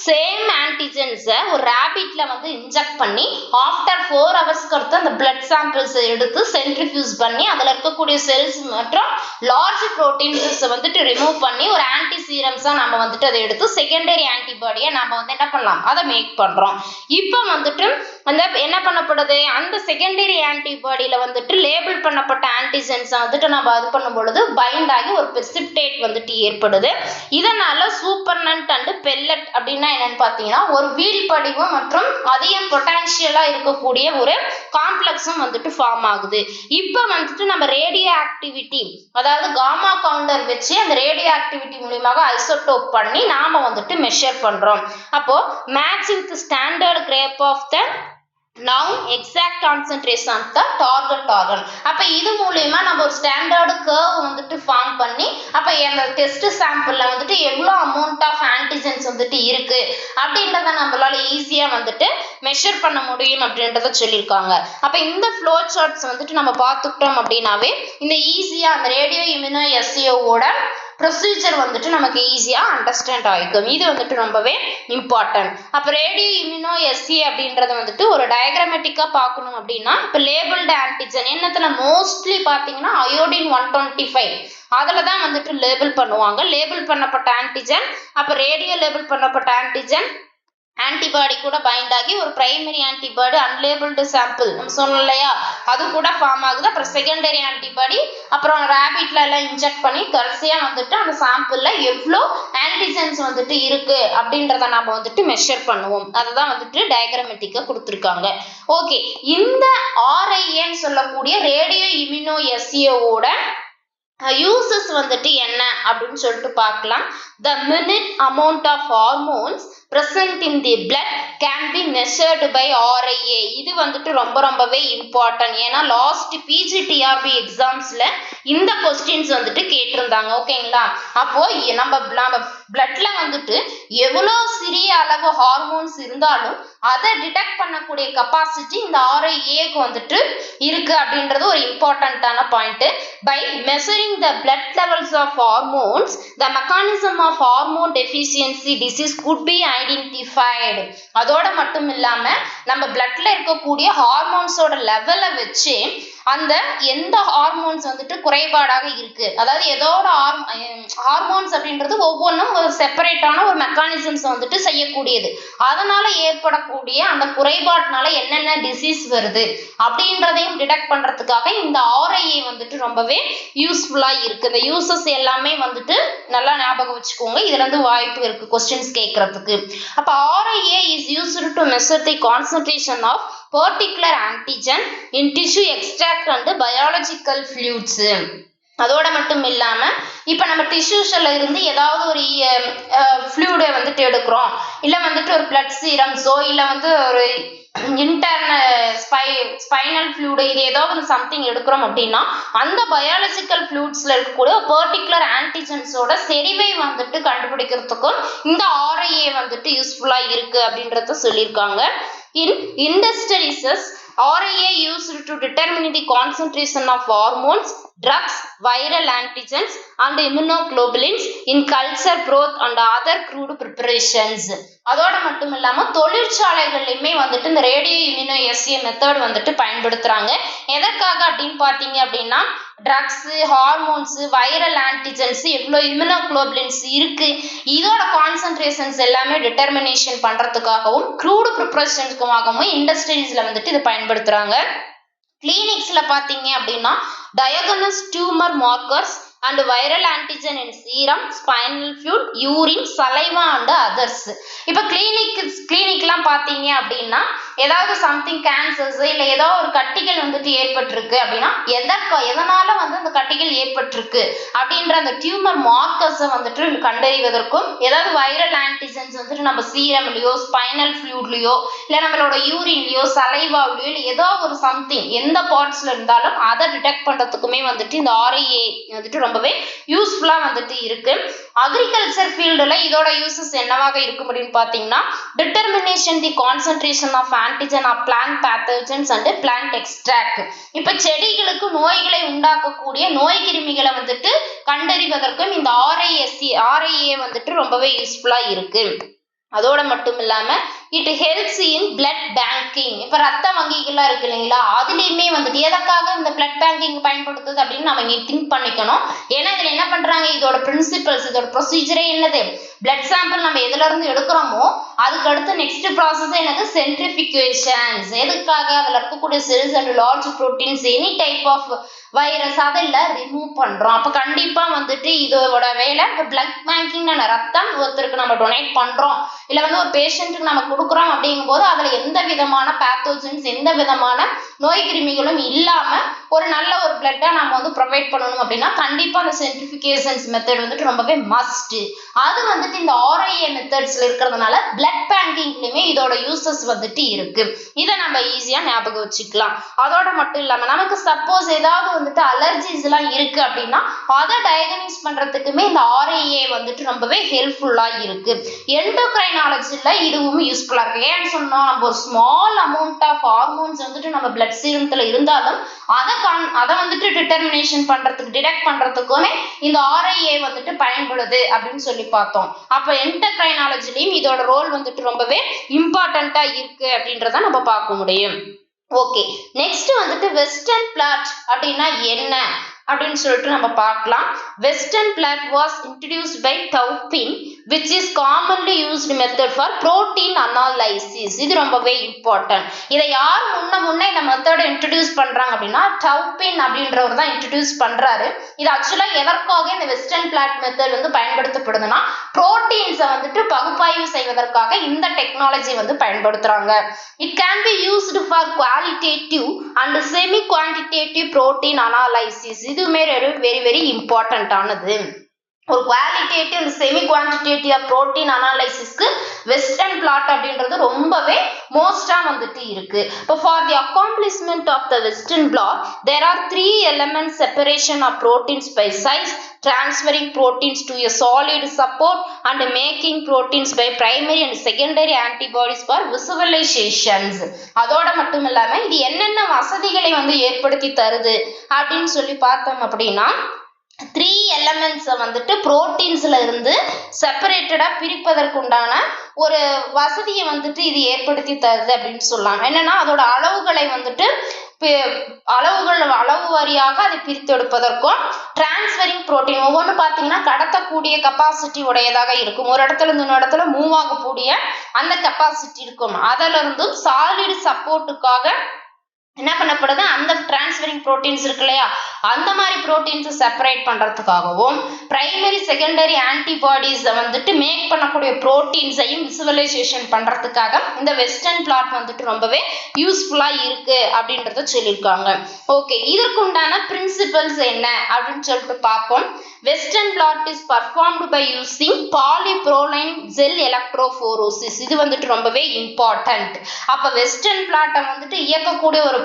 சேம் ஆன்டிஜன்ஸை ஒரு ரேபிட்ல வந்து இன்ஜெக்ட் பண்ணி ஆஃப்டர் 4 ஹவர்ஸ்க்கு அடுத்து அந்த பிளட் சாம்பிள்ஸ் எடுத்து சென்ட்ரிஃபியூஸ் பண்ணி அதில் இருக்கக்கூடிய செல்ஸ் மற்றும் லார்ஜ் ப்ரோட்டீன்ஸை வந்துட்டு ரிமூவ் பண்ணி ஒரு ஆன்டி சீரம்ஸாக நம்ம வந்துட்டு அதை எடுத்து செகண்டரி ஆன்டிபாடியை நம்ம வந்து என்ன பண்ணலாம் அதை மேக் பண்ணுறோம். இப்போ வந்துட்டு அந்த என்ன பண்ணப்படுது அந்த செகண்டரி ஆன்டிபாடியில வந்துட்டு லேபிள் பண்ணப்பட்ட ஆன்டிஜென்ஸை வந்துட்டு நம்ம அது பண்ணும் பொழுது பைண்ட் ஆகி ஒரு precipitate வந்துட்டு ஏற்படுது. இதனால சூப்பர்னன்ட் அண்ட் பெல்லட் அப்படின்னா என்னன்னு பார்த்தீங்கன்னா ஒரு வீல் படிவம் மற்றும் அதிக பொட்டான்சியலா இருக்கக்கூடிய ஒரு காம்ப்ளெக்ஸும் வந்துட்டு ஃபார்ம் ஆகுது. இப்போ வந்துட்டு நம்ம ரேடியோ ஆக்டிவிட்டி அதாவது காமா கவுண்டர் வச்சு அந்த ரேடியோ ஆக்டிவிட்டி மூலியமாக ஐசோடோப் பண்ணி நாம வந்துட்டு மெஷர் பண்றோம். அப்போ match with standard graph of the now exact concentration of the target organ. அப்ப இது மூலமா நம்ம ஒரு ஸ்டாண்டர்ட் கர்வ் வந்துட்டு ஃபார்ம் பண்ணி அப்ப அந்த டெஸ்ட் சாம்பிள்ல வந்துட்டு எவ்வளவு அமௌண்ட் ஆஃப் ஆன்டிஜென்ஸ் வந்துட்டு இருக்கு அப்படின்றத நம்மளால ஈஸியா வந்துட்டு மெஷர் பண்ண முடியும் அப்படின்றத சொல்லியிருக்காங்க. அப்ப இந்த ஃப்ளோ சார்ட்ஸ் வந்துட்டு நம்ம பார்த்துக்கிட்டோம் அப்படின்னாவே இந்த ஈஸியா அந்த ரேடியோ இம்யூனோ எஸ்சிஓவோட ப்ரொசீஜர் வந்துட்டு நமக்கு ஈஸியாக அண்டர்ஸ்டாண்ட் ஆகிக்கும். இது வந்துட்டு ரொம்பவே இம்பார்ட்டன்ட். அப்போ ரேடியோ இம்யூனோ எஸ்சி அப்படின்றத வந்துட்டு ஒரு டயக்ராமேட்டிக்காக பார்க்கணும் அப்படின்னா இப்போ லேபிள்டு ஆன்டிஜன் என்னத்துல மோஸ்ட்லி பார்த்தீங்கன்னா அயோடின் 125 அதில் தான் வந்துட்டு லேபிள் பண்ணுவாங்க. லேபிள் பண்ணப்பட்ட ஆன்டிஜன் அப்போ ரேடியோ லேபிள் பண்ணப்பட்ட ஆன்டிஜன் ஆன்டிபாடி கூட பைண்ட் ஆகி ஒரு பிரைமரி ஆன்டிபாடி அன்லேபிள்டு சாம்பிள் நம்ம சொன்னோம் இல்லையா அது கூட ஃபார்ம் ஆகுது. அப்புறம் செகண்டரி ஆன்டிபாடி அப்புறம் ரேபிட்ல எல்லாம் இன்ஜெக்ட் பண்ணி கடைசியா வந்துட்டு அந்த சாம்பிள்ல எவ்வளோ ஆன்டிஜென்ஸ் வந்துட்டு இருக்கு அப்படின்றத நம்ம வந்துட்டு மெஷர் பண்ணுவோம். அதுதான் வந்துட்டு டயக்ராமேட்டிக்கா கொடுத்துருக்காங்க. ஓகே, இந்த ஆர்ஐஏன்னு சொல்லக்கூடிய ரேடியோ இம்யூனோ எஸ்சிஓவோட யூசஸ் வந்துட்டு என்ன அப்படின்னு சொல்லிட்டு பார்க்கலாம். The minute amount of hormones present in the blood can be measured by RIA. இது வந்துட்டு ரொம்பவே இம்பார்ட்டன்ட். ஏன்னா லாஸ்ட் பிஜிடிஆர்பி எக்ஸாம்ஸ்ல இந்த கொஸ்டின்ஸ் வந்துட்டு கேட்டிருந்தாங்க. ஓகேங்களா? அப்போ நம்ம பிளட்ல வந்துட்டு எவ்வளோ சிறிய அளவு ஹார்மோன்ஸ் இருந்தாலும் அதை டிடெக்ட் பண்ணக்கூடிய கெப்பாசிட்டி இந்த RIAக்கு வந்துட்டு இருக்கு அப்படின்றது ஒரு இம்பார்ட்டன்டான point. By measuring the blood levels of hormones, the mechanism of hormone deficiency disease could be identified. அதோட மட்டும் இல்லாம நம்ம பிளட்ல இருக்கக்கூடிய ஹார்மோன்ஸோட லெவலை வச்சு அந்த எந்த ஹார்மோன்ஸ் வந்துட்டு குறைபாடாக இருக்கு, அதாவது ஏதோட ஹார்மோன்ஸ் அப்படின்றது ஒவ்வொன்றும் ஒரு செப்பரேட்டான ஒரு மெக்கானிசம்ஸ் வந்துட்டு செய்யக்கூடியது. அதனால ஏற்படக்கூடிய அந்த குறைபாட்டினால என்னென்ன டிசீஸ் வருது அப்படின்றதையும் டிடெக்ட் பண்றதுக்காக இந்த RIA வந்துட்டு ரொம்பவே யூஸ்ஃபுல்லா இருக்கு. இந்த யூசஸ் எல்லாமே வந்துட்டு நல்லா ஞாபகம் வச்சுக்கோங்க. இதுல இருந்து வாய்ப்பு இருக்கு கொஸ்டின்ஸ் கேட்கறதுக்கு. அப்ப RIA is used to measure the concentration of particular antigen in tissue extract and biological fluids. அதோட மட்டும் இல்லாம இப்ப நம்ம டிஷ்யூஸ்ல இருந்து ஏதாவது ஒரு ஃப்ளூயிடை வந்துட்டு எடுக்கிறோம், இல்ல வந்துட்டு ஒரு பிளட் சீரம்ஸோ இல்ல வந்து ஒரு ஸ்பைனல் ஃப்ளூயிடு இது ஏதோ வந்து சம்திங் எடுக்கிறோம் அப்படின்னா அந்த பயாலஜிக்கல் ஃப்ளூயிட்ஸ்ல இருக்கக்கூடிய பர்டிகுலர் ஆன்டிஜென்ஸோட செறிவை வந்துட்டு கண்டுபிடிக்கிறதுக்கும் இந்த RIA வந்துட்டு யூஸ்ஃபுல்லா இருக்கு அப்படின்றத சொல்லியிருக்காங்க. In industries, RIA used to determine the concentration of hormones, drugs, viral antigens and immunoglobulins in culture growth and other crude preparations. அதோட மட்டும் இல்லாம தொழிற்சாலைகள்லையுமே வந்துட்டு இந்த ரேடியோ இம்யூனோ எஸ்சிஏ மெத்தட் வந்துட்டு பயன்படுத்துறாங்க. எதற்காக அப்படின்னு பாத்தீங்க அப்படின்னா ட்ரக்ஸ், ஹார்மோன்ஸ், வைரல் ஆன்டிஜென்ஸ், எவ்வளோ இம்யூனோகுளோபுலின்ஸ் இருக்கு இதோட கான்சன்ட்ரேஷன்ஸ் எல்லாமே டிட்டர்மினேஷன் பண்றதுக்காகவும் க்ரூடு ப்ரிப்பரேஷனுக்காகவும் இண்டஸ்ட்ரீஸ்ல வந்துட்டு இதை பயன்படுத்துறாங்க. கிளினிக்ஸ்ல பாத்தீங்க அப்படின்னா diagnose tumour markers and viral antigen in serum, spinal fluid, urine, saliva and others. இப்போ கிளினிக்லாம் பார்த்தீங்க அப்படின்னா ஏதாவது சம்திங் கேன்சர்ஸ் இல்லை ஏதோ ஒரு கட்டிகள் வந்துட்டு ஏற்பட்டிருக்கு அப்படின்னா எதனால வந்து அந்த கட்டிகள் ஏற்பட்டிருக்கு அப்படின்ற அந்த டியூமர் மார்க்கர்ஸை வந்துட்டு கண்டறிவதற்கும் ஏதாவது வைரல் ஆன்டிஜென்ஸ் வந்துட்டு நம்ம சீரம்லையோ ஸ்பைனல் ஃப்ளூட்லையோ இல்லை நம்மளோட யூரின்லையோ சலைவாவிலையோ இல்லை ஏதோ ஒரு சம்திங் எந்த பார்ட்ஸ்ல இருந்தாலும் அதை டிடெக்ட் பண்ணுறதுக்குமே வந்துட்டு இந்த RIA வந்துட்டு ரொம்பவே யூஸ்ஃபுல்லா வந்துட்டு இருக்கு. அக்ரிகல்ச்சர் ஃபீல்டுல இதோட யூசஸ் என்னவாக இருக்க முடியும் பாத்தீங்கன்னா, determination the concentration of antigen of plant pathogens and plant extract. இப்ப செடிகளுக்கு நோய்களை உண்டாக்கக்கூடிய நோய் கிருமிகளை வந்துட்டு கண்டறிவதற்கும் இந்த RIA வந்துட்டு ரொம்பவே யூஸ்ஃபுல்லா இருக்கு. அதோட மட்டும் இல்லாம it helps in blood banking. இப்ப ரத்த வங்கிகள்லாம் இருக்கு இல்லைங்களா, அதுலயுமே வந்துட்டு எதற்காக இந்த பிளட் பேங்கிங் பயன்படுத்துது அப்படின்னு நம்ம இங்க திங்க் பண்ணிக்கணும். ஏன்னா இதுல என்ன பண்றாங்க, இதோட பிரின்சிபல்ஸ், இதோட ப்ரொசீஜரே என்னது, பிளட் சாம்பிள் நம்ம எதுல இருந்து எடுக்கிறோமோ அதுக்கு அடுத்து நெக்ஸ்ட் ப்ராசஸ் என்னது, சென்ட்ரிஃபிகேஷன்ஸ். எதுக்காக, அதுல இருக்கக்கூடிய cells and large proteins any type of virus அதெல்லாம் ரிமூவ் பண்றோம். அப்ப கண்டிப்பா வந்துட்டு இதோட வேலை. இப்ப பிளட் பேங்கிங் ரத்தம் ஒருத்தருக்கு நம்ம டொனேட் பண்றோம், இல்ல வந்து ஒரு பேஷண்ட்டுக்கு நம்ம கொடுக்குறோம் அப்படிங்கும் போது அதுல எந்த விதமான பேத்தோஜன்ஸ், எந்த விதமான நோய் கிருமிகளும் இல்லாம ஒரு நல்ல ஒரு பிளட்டா நம்ம வந்து ப்ரொவைட் பண்ணணும் அப்படின்னா கண்டிப்பா அந்த சென்ட்ரிஃபிகேஷன்ஸ் மெத்தட் வந்துட்டு ரொம்பவே மஸ்ட். அது வந்துட்டு இந்த RIA மெத்தட்ஸ்ல இருக்கிறதுனால பிளட் பேங்கிங்லயுமே இதோட யூசஸ் வந்துட்டு இருக்கு. இதை நம்ம ஈஸியா ஞாபகம் வச்சுக்கலாம். அதோட மட்டும் இல்லாம நமக்கு சப்போஸ் ஏதாவது வந்துட்டு அலர்ஜிஸ் எல்லாம் இருக்கு அப்படின்னா அதை டயக்னைஸ் பண்றதுக்குமே இந்த RIA வந்துட்டு ரொம்பவே ஹெல்ப்ஃபுல்லா இருக்கு. எண்டோக்ரைனாலஜில இதுவும் யூஸ்ஃபுல்லா இருக்கு. ஏன்னு சொன்னா, நம்ம ஒரு ஸ்மால் அமௌண்ட் ஆஃப் ஹார்மோன்ஸ் வந்துட்டு நம்ம பிளட் சீரம்ல இருந்தாலும் அதை வந்துட்டு டிட்டர்மினேஷன் பண்றதுக்கு, டிடெக்ட் பண்றதுக்குமே இந்த RIA வந்துட்டு பயன்படுது அப்படின்னு சொல்லி பார்த்தோம். அப்ப எண்டோக்ரைனாலஜிலையும் இதோட ரோல் வந்துட்டு ரொம்பவே இம்பார்ட்டண்டா இருக்கு அப்படின்றத நம்ம பார்க்க முடியும். ஓகே, நெக்ஸ்ட் வந்துட்டு வெஸ்டர்ன் பிளாட் அப்படின்னா என்ன அப்படின்னு சொல்லிட்டு நம்ம பார்க்கலாம். Western blot was introduced by Towbin which is commonly used method for protein analysis. இது ரொம்பவே இம்பார்ட்டன்ட். இதை யார் முன்ன இந்த மெத்தடை இன்ட்ரோடியூஸ் பண்றாங்க அப்படின்னா டவுபின் அப்படின்றவர் தான் இன்ட்ரோடியூஸ் பண்றாரு. இது ஆக்சுவலா எதற்காக இந்த வெஸ்டர்ன் பிளாட் மெத்தட் வந்து பயன்படுத்தப்படுதுன்னா, புரோட்டீன்ஸை வந்துட்டு பகுப்பாய்வு செய்வதற்காக இந்த டெக்னாலஜி வந்து பயன்படுத்துறாங்க. It can be used for qualitative and semi quantitative protein analysis. இதுவுமே வெரி வெரி இம்பார்ட்டன்ட் ஆனது. ஒரு qualitative and semi quantitative protein அனாலிசிஸ்க்கு வெஸ்டர்ன் பிளாட் அப்படின்றது ரொம்பவே மோஸ்டா வந்துட்டு இருக்கு. இப்போ for the accomplishment of the western blot there are 3 elements separation of proteins by size, transferring proteins to a solid support and making proteins by primary and secondary antibodies for visualizations. அதோட மட்டும் இல்லாம இது என்னென்ன வசதிகளை வந்து ஏற்படுத்தி தருது அப்படின்னு சொல்லி பார்த்தோம் அப்படின்னா, 3 elements வந்துட்டு புரோட்டீன்ஸ்ல இருந்து செப்பரேட்டடா பிரிப்பதற்குண்டான ஒரு வசதியை வந்துட்டு இது ஏற்படுத்தி தருது அப்படின்னு சொல்லலாம். என்னன்னா, அதோட அளவுகளை வந்துட்டு அளவு வாரியாக அதை பிரித்தெடுப்பதற்கும், டிரான்ஸ்ஃபரிங் புரோட்டீன் ஒவ்வொன்று பார்த்தீங்கன்னா கடத்தக்கூடிய கெப்பாசிட்டி உடையதாக இருக்கும். ஒரு இடத்துல இருந்து இன்னொரு இடத்துல மூவ் ஆகக்கூடிய அந்த கெப்பாசிட்டி இருக்கும். அதில் இருந்தும் சாலிட் சப்போர்ட்டுக்காக என்ன பண்ணப்படுது, அந்த டிரான்ஸ்ஃபரிங் புரோட்டீன்ஸ் இருக்கு இல்லையா, அந்த மாதிரி புரோட்டீன்ஸை செப்பரேட் பண்றதுக்காகவும், பிரைமரி செகண்டரி ஆன்டிபாடிஸை வந்துட்டு மேக் பண்ணக்கூடிய புரோட்டீன்ஸையும் விசுவலைசேஷன் பண்றதுக்காக இந்த வெஸ்டர்ன் பிளாட் வந்துட்டு ரொம்பவே யூஸ்ஃபுல்லா இருக்கு அப்படின்றத சொல்லியிருக்காங்க. ஓகே, இதற்குண்டான பிரின்சிபல்ஸ் என்ன அப்படின்னு சொல்லிட்டு பார்ப்போம். Western blot is performed by using polyproline gel electrophoresis. இது வந்துட்டு ரொம்பவே இம்பார்ட்டன்ட். அப்ப வெஸ்டர்ன் பிளாட்டை வந்துட்டு இயக்கக்கூடிய ஒரு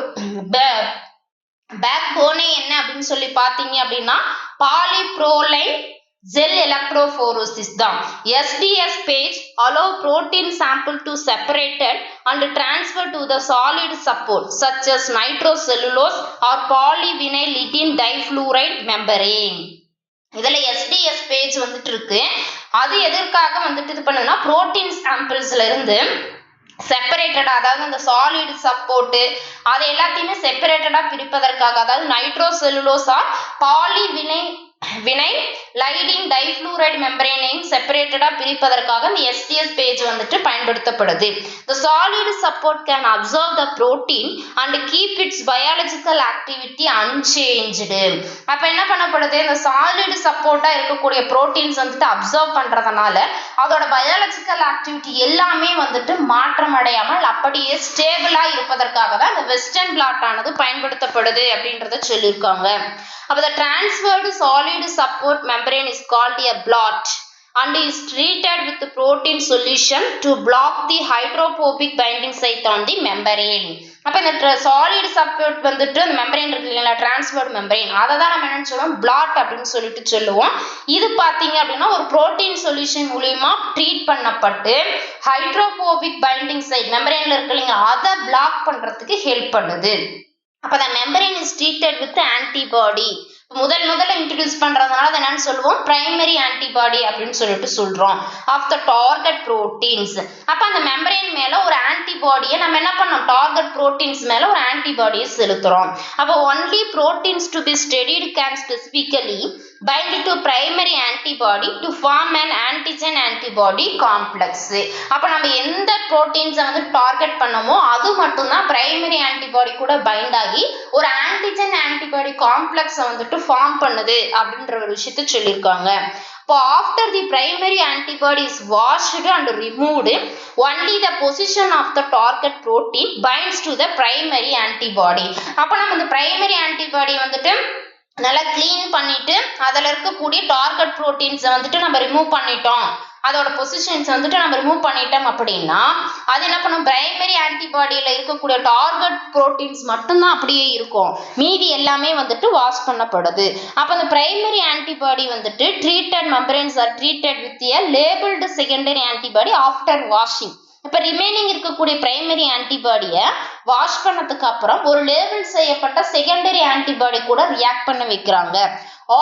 பேக் போனே என்ன அப்படின்னு சொல்லி பாத்தீங்க அப்படின்னா பாலிப்ரோலைன் ஜெல் எலக்ட்ரோஃபோரோசிஸ் தான். SDS page allow protein sample to separated and transfer to the solid support such as nitrocellulose or polyvinylidene difluoride membrane. இதுல SDS பேஜ் வந்துட்டு இருக்கு. அது எதற்காக வந்துட்டு இது பண்ணுதுன்னா, புரோட்டீன் சாம்பிள்ஸ்ல இருந்து செப்பரேட்டடா, அதாவது அந்த சாலிட் சப்போர்ட் அது எல்லாத்தையுமே செப்பரேட்டடா பிரிப்பதற்காக, அதாவது நைட்ரோசெல்லுலோஸ் ஆர் பாலிவினைலைடின் டைஃப்ளூரைடு மெம்பரேனையும் செப்பரேட்டடா பிரிப்பதற்காக இந்த SDS பேஜ் வந்துட்டு பயன்படுத்தப்படுது. The solid support can absorb the protein and keep its biological activity unchanged. அப்ப என்ன பண்ணப்படுது, இந்த சாலிட் சப்போர்ட்டா இருக்கக்கூடிய புரோட்டீன்ஸ் வந்துட்டு அப்சர்வ் பண்றதுனால அதோட பயாலஜிக்கல் ஆக்டிவிட்டி எல்லாமே வந்துட்டு மாற்றம் அடையாமல் அப்படியே ஸ்டேபிளா இருப்பதற்காக தான் இந்த வெஸ்டர்ன் பிளாட் ஆனது பயன்படுத்தப்படுது அப்படின்றத சொல்லியிருக்காங்க. அப்ப the transferred solid support membrane is called a blot and is treated with protein solution to block the hydrophobic binding site on the membrane. அப்ப இந்த சாலிட் சப்போர்ட் வந்துட்டு அந்த மெம்பரேன் இருக்கு இல்லைங்களா, டிரான்ஸ்போர்ட் மெம்பரேன், அதை தான் நம்ம என்னன்னு சொல்லுவோம் பிளாட் அப்படின்னு சொல்லிட்டு சொல்லுவோம். இது பாத்தீங்க அப்படின்னா ஒரு புரோட்டீன் சொல்யூஷன் மூலியமா ட்ரீட் பண்ணப்பட்டு ஹைட்ரோபோபிக் பைண்டிங் சைட் மெம்பரேன்ல இருக்கு இல்லைங்களா, அதை பிளாக் பண்றதுக்கு ஹெல்ப் பண்ணுது. அப்ப the membrane is treated with antibody. முதல்ல இன்ட்ரோடியூஸ் பண்றதுனால அதை என்னன்னு சொல்லுவோம் பிரைமரி ஆன்டிபாடி அப்படின்னு சொல்லிட்டு சொல்றோம் ஆஃப் த டார்கெட் புரோட்டீன்ஸ். அப்ப அந்த மெம்பரேன் மேல ஒரு ஆன்டிபாடியை நம்ம என்ன பண்ணோம், டார்கெட் புரோட்டீன்ஸ் மேல ஒரு ஆன்டிபாடியை செலுத்துறோம். அப்ப only proteins to be studied can specifically bind to primary antibody to form an antigen antibody complex. அப்ப நம்ம எந்த புரோட்டீன்ஸை வந்து டார்கெட் பண்ணமோ அது மட்டும் தான் பிரைமரி ஆன்டிபாடி கூட பைண்ட் ஆகி ஒரு ஆன்டிஜன் ஆன்டிபாடி காம்ப்ளெக்ஸை வந்துட்டு ஃபார்ம் பண்ணுது அப்படின்ற ஒரு விஷயத்தை சொல்லியிருக்காங்க. இப்போ after the primary antibody is washed and removed, only the position of the target protein binds to the primary antibody. அப்ப நம்ம இந்த பிரைமரி ஆன்டிபாடி வந்துட்டு நல்லா கிளீன் பண்ணிட்டு அதுல இருக்கக்கூடிய டார்கெட் புரோட்டீன்ஸை வந்துட்டு நம்ம ரிமூவ் பண்ணிட்டோம், அதோட பொசிஷன்ஸ் வந்துட்டு நம்ம ரிமூவ் பண்ணிட்டோம் அப்படின்னா அது என்ன பண்ணும், பிரைமரி ஆன்டிபாடியில இருக்கக்கூடிய டார்கெட் புரோட்டீன்ஸ் மட்டும்தான் அப்படியே இருக்கும், மீதி எல்லாமே வந்துட்டு வாஷ் பண்ணப்படுது. அப்ப அந்த பிரைமரி ஆன்டிபாடி வந்துட்டு treated membranes R treated with a labelled secondary antibody after washing. இப்ப ரிமைனிங் இருக்கக்கூடிய பிரைமரி ஆன்டிபாடியை வாஷ் பண்ணதுக்கு அப்புறம் ஒரு லேபிள் செய்யப்பட்ட செகண்டரி ஆன்டிபாடி கூட ரியாக்ட் பண்ண வைக்கிறாங்க.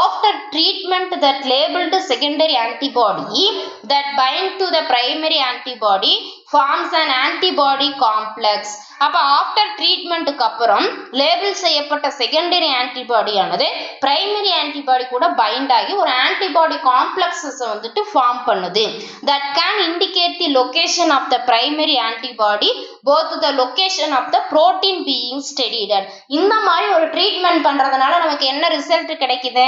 After treatment, that labeled secondary antibody that bind to the primary antibody forms an antibody complex. அப்ப after treatmentக்கு அப்புறம் லேபிள் செய்யப்பட்ட செகண்டரி ஆன்டிபாடி ஆனது பிரைமரி ஆன்டிபாடி கூட பைண்ட் ஆகி ஒரு ஆன்டிபாடி காம்ப்ளெக்ஸஸ் வந்துட்டு ஃபார்ம் பண்ணுது. That can indicate the location of the primary antibody, both the location of the protein being studied. இந்த மாதிரி ஒரு ட்ரீட்மெண்ட் பண்றதுனால நமக்கு என்ன ரிசல்ட் கிடைக்குது,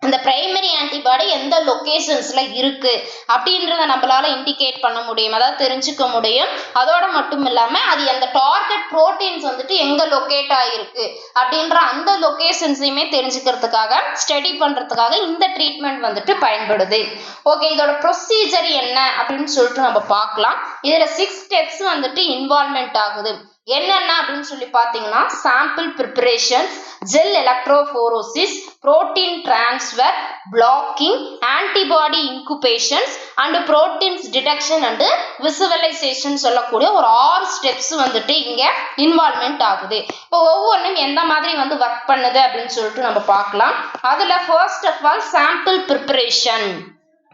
அந்த பிரைமரி ஆன்டிபாடி எந்த லொகேஷன்ஸ்ல இருக்கு அப்படின்றத நம்மளால இண்டிகேட் பண்ண முடியும், அதாவது தெரிஞ்சுக்க முடியும். அதோட மட்டும் இல்லாம அது அந்த டார்கெட் புரோட்டீன்ஸ் வந்துட்டு எங்க லொகேட் ஆயிருக்கு அப்படின்ற அந்த லொகேஷன்ஸையுமே தெரிஞ்சுக்கிறதுக்காக ஸ்டடி பண்றதுக்காக இந்த ட்ரீட்மெண்ட் வந்துட்டு பயன்படுது. ஓகே, இதோட ப்ரொசீஜர் என்ன அப்படின்னு சொல்லிட்டு நம்ம பார்க்கலாம். இதுல 6 ஸ்டெப்ஸ் வந்துட்டு இன்வால்வ்மெண்ட் ஆகுது. என்னென்ன அப்படின்னு சொல்லி பார்த்தீங்கன்னா sample preparations, gel electrophoresis, protein transfer, blocking, antibody incubations and proteins detection and visualisation சொல்லக்கூடிய ஒரு 6 ஸ்டெப்ஸ் வந்துட்டு இங்க இன்வால்வ்மெண்ட் ஆகுது. இப்போ ஒவ்வொன்றும் எந்த மாதிரி வந்து ஒர்க் பண்ணுது அப்படின்னு சொல்லிட்டு நம்ம பார்க்கலாம். அதுல first of all sample preparation.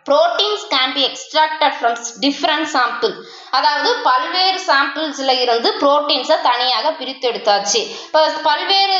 Proteins can be extracted from different sample. அதாவது பல்வேறு சாம்பிள்ஸ்ல இருந்து புரோட்டீன்ஸை தனியாக பிரித்து எடுத்தாச்சு. இப்போ பல்வேறு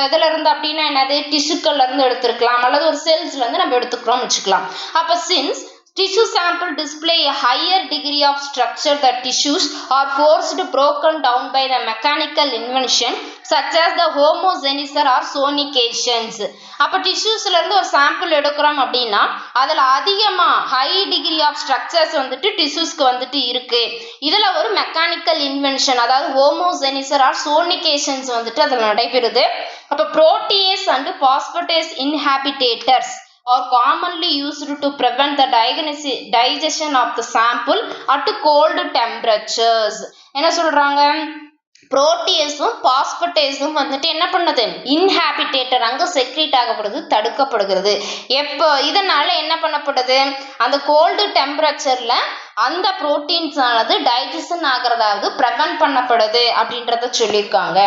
இதுல இருந்து அப்படின்னா என்னது, டிஷ்யூக்கள்ல இருந்து எடுத்துருக்கலாம் அல்லது ஒரு செல்ஸ்ல இருந்து நம்ம எடுத்துக்கிறோம் வச்சுக்கலாம். அப்ப since tissue sample display a higher degree of structure, the tissues are forced broken down by the mechanical invention such as the homogenesis or sonications. அப்ப டிஷ்யூஸ்ல இருந்து ஒரு சாம்பிள் எடுக்கிறோம் அப்படின்னா அதுல அதிகமா ஹை டிகிரி ஆஃப் ஸ்ட்ரக்சர்ஸ் வந்துட்டு டிஷ்யூஸ்க்கு வந்துட்டு இருக்கு. இதுல ஒரு மெக்கானிக்கல் இன்வென்ஷன் அதாவது ஹோமோஜெனிசர் ஆர் சோனிகேஷன்ஸ் வந்துட்டு அதுல நடைபெறுது. அப்ப protease and phosphatase inhibitors are commonly used to prevent the digestion of the sample at cold temperatures. என்ன சொல்றாங்க, புரோட்டியேஸும் பாஸ்பேட்டேஸும் வந்துட்டு என்ன பண்ணுது, இன்ஹாபிட்டேட்டர் அங்க செக்ரீட் ஆகப்படுது, தடுக்கப்படுகிறது. எப்போ இதனால என்ன பண்ணப்படுது, அந்த கோல்டு டெம்பரேச்சர்ல அந்த புரோட்டீன்ஸ் ஆனது டைஜஷன் ஆகிறதாவது ப்ரிவென்ட் பண்ணப்படுது அப்படின்றத சொல்லியிருக்காங்க.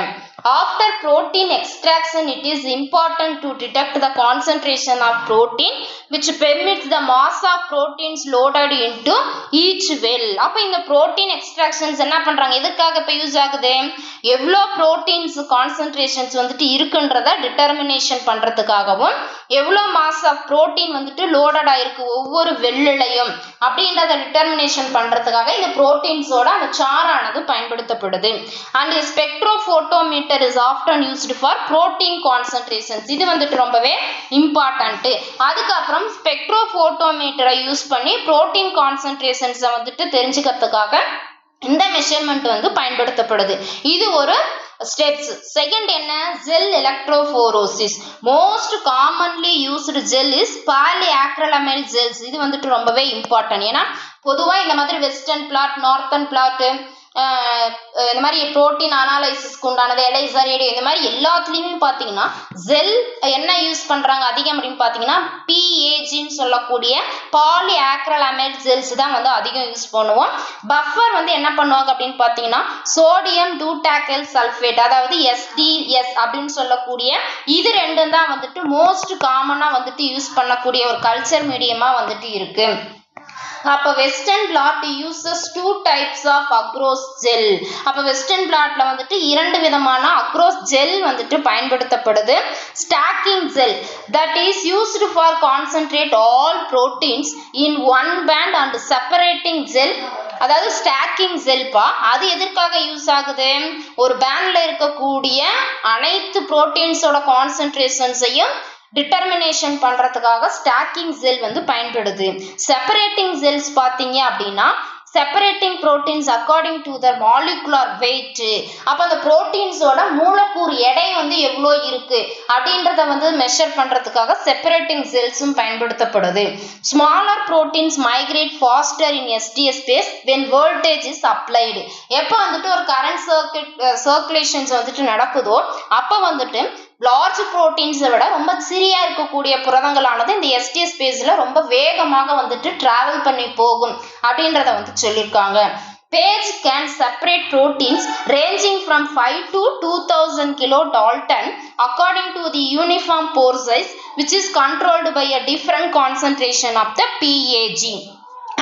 After protein extraction, it is important to detect the concentration of protein which permits the mass of proteins loaded into each well. அப்ப இந்த protein extractions என்ன பண்றாங்க, எதுக்காக இப்ப யூஸ் ஆகுது, எவ்வளோ proteins concentrations வந்துட்டு இருக்குன்றத டிட்டர்மினேஷன் பண்றதுக்காகவும் எவ்வளோ mass of protein வந்துட்டு loaded ஆயிருக்கு ஒவ்வொரு வெள்ளிலையும் அப்படின்றத டிட்டர்மினேஷன் பண்றதுக்காக இந்த புரோட்டீன்ஸோட அந்த சாரானது பயன்படுத்தப்படுது. And spectrophotometer is often used for protein concentrations. இது வந்துட்டு ரொம்பவே இம்பார்ட்டன்ட். அதுக்கப்புறம் ஸ்பெக்ட்ரோபோட்டோமீட்டரை யூஸ் பண்ணி புரோட்டீன் கான்சன்ட்ரேஷன்ஸை வந்துட்டு தெரிஞ்சுக்கிறதுக்காக இந்த மெஷர்மெண்ட் வந்து பயன்படுத்தப்படுது. இது ஒரு ஸ்டெப்ஸ். செகண்ட் என்ன, gel electrophoresis. Most commonly used gel is polyacrylamide gels. இது வந்துட்டு ரொம்பவே இம்பார்ட்டன்ட். ஏன்னா பொதுவாக இந்த மாதிரி வெஸ்டர்ன் பிளாட், நார்த்தன் பிளாட் இந்த மாதிரி புரோட்டீன் அனாலிசிஸ்க்கு உண்டானது, எலைசா, ரேடியோ, இந்த மாதிரி எல்லாத்துலேயுமே பார்த்தீங்கன்னா ஜெல் என்ன யூஸ் பண்ணுறாங்க அதிகம் அப்படின்னு பார்த்தீங்கன்னா பிஏஜின்னு சொல்லக்கூடிய பாலி ஆக்ரலமைட் ஜெல்ஸ் தான் வந்து அதிகம் யூஸ் பண்ணுவோம். பஃபர் வந்து என்ன பண்ணுவாங்க அப்படின்னு பார்த்தீங்கன்னா சோடியம் டூடாக்கைல் சல்ஃபேட், அதாவது SDS அப்படின்னு சொல்லக்கூடிய இது ரெண்டும் தான் வந்துட்டு மோஸ்ட் காமனாக வந்துட்டு யூஸ் பண்ணக்கூடிய ஒரு கல்ச்சர் மீடியமா வந்துட்டு இருக்கு. அப்போ western blot uses 2 types of agarose gel. அப்போ வெஸ்டர்ன் பிளாட்ல வந்துட்டு 2 விதமான அக்ரோஸ் ஜெல் வந்துட்டு பயன்படுத்தப்படுது. Stacking gel that is used for concentrate all proteins in one band and separating gel, அதாவது ஸ்டாக்கிங் ஜெல்பா அது எதற்காக யூஸ் ஆகுது, ஒரு பேண்ட்ல இருக்கக்கூடிய அனைத்து புரோட்டீன்ஸோட கான்சென்ட்ரேஷன்ஸையும் டிட்டர்மினேஷன் பண்றதுக்காக ஸ்டாக்கிங் ஜெல் வந்து பயன்படுது. செப்பரேட்டிங் ஜெல்ஸ் பார்த்தீங்க அப்படின்னா separating proteins according to the molecular wait, அப்போ அந்த புரோட்டீன்ஸோட மூலக்கூறு எடை வந்து எவ்வளோ இருக்கு அப்படின்றத வந்து மெஷர் பண்றதுக்காக செப்பரேட்டிங் ஜெல்ஸும் பயன்படுத்தப்படுது. Smaller proteins migrate faster in SDS space when voltage is applied. எப்போ வந்துட்டு ஒரு கரண்ட் சர்க்குலேஷன்ஸ் வந்துட்டு நடக்குதோ அப்போ வந்துட்டு லார்ஜ் புரோட்டீன்ஸை விட ரொம்ப சிறியா இருக்கக்கூடிய புரதங்களானது இந்த SDS ஸ்பேஸ்ல ரொம்ப வேகமாக வந்துட்டு டிராவல் பண்ணி போகும் அப்படின்றத வந்து சொல்லியிருக்காங்க. Page can separate proteins ranging from 5 to 2000 kilodalton according to the uniform pore size which is controlled by a different concentration of the PAG.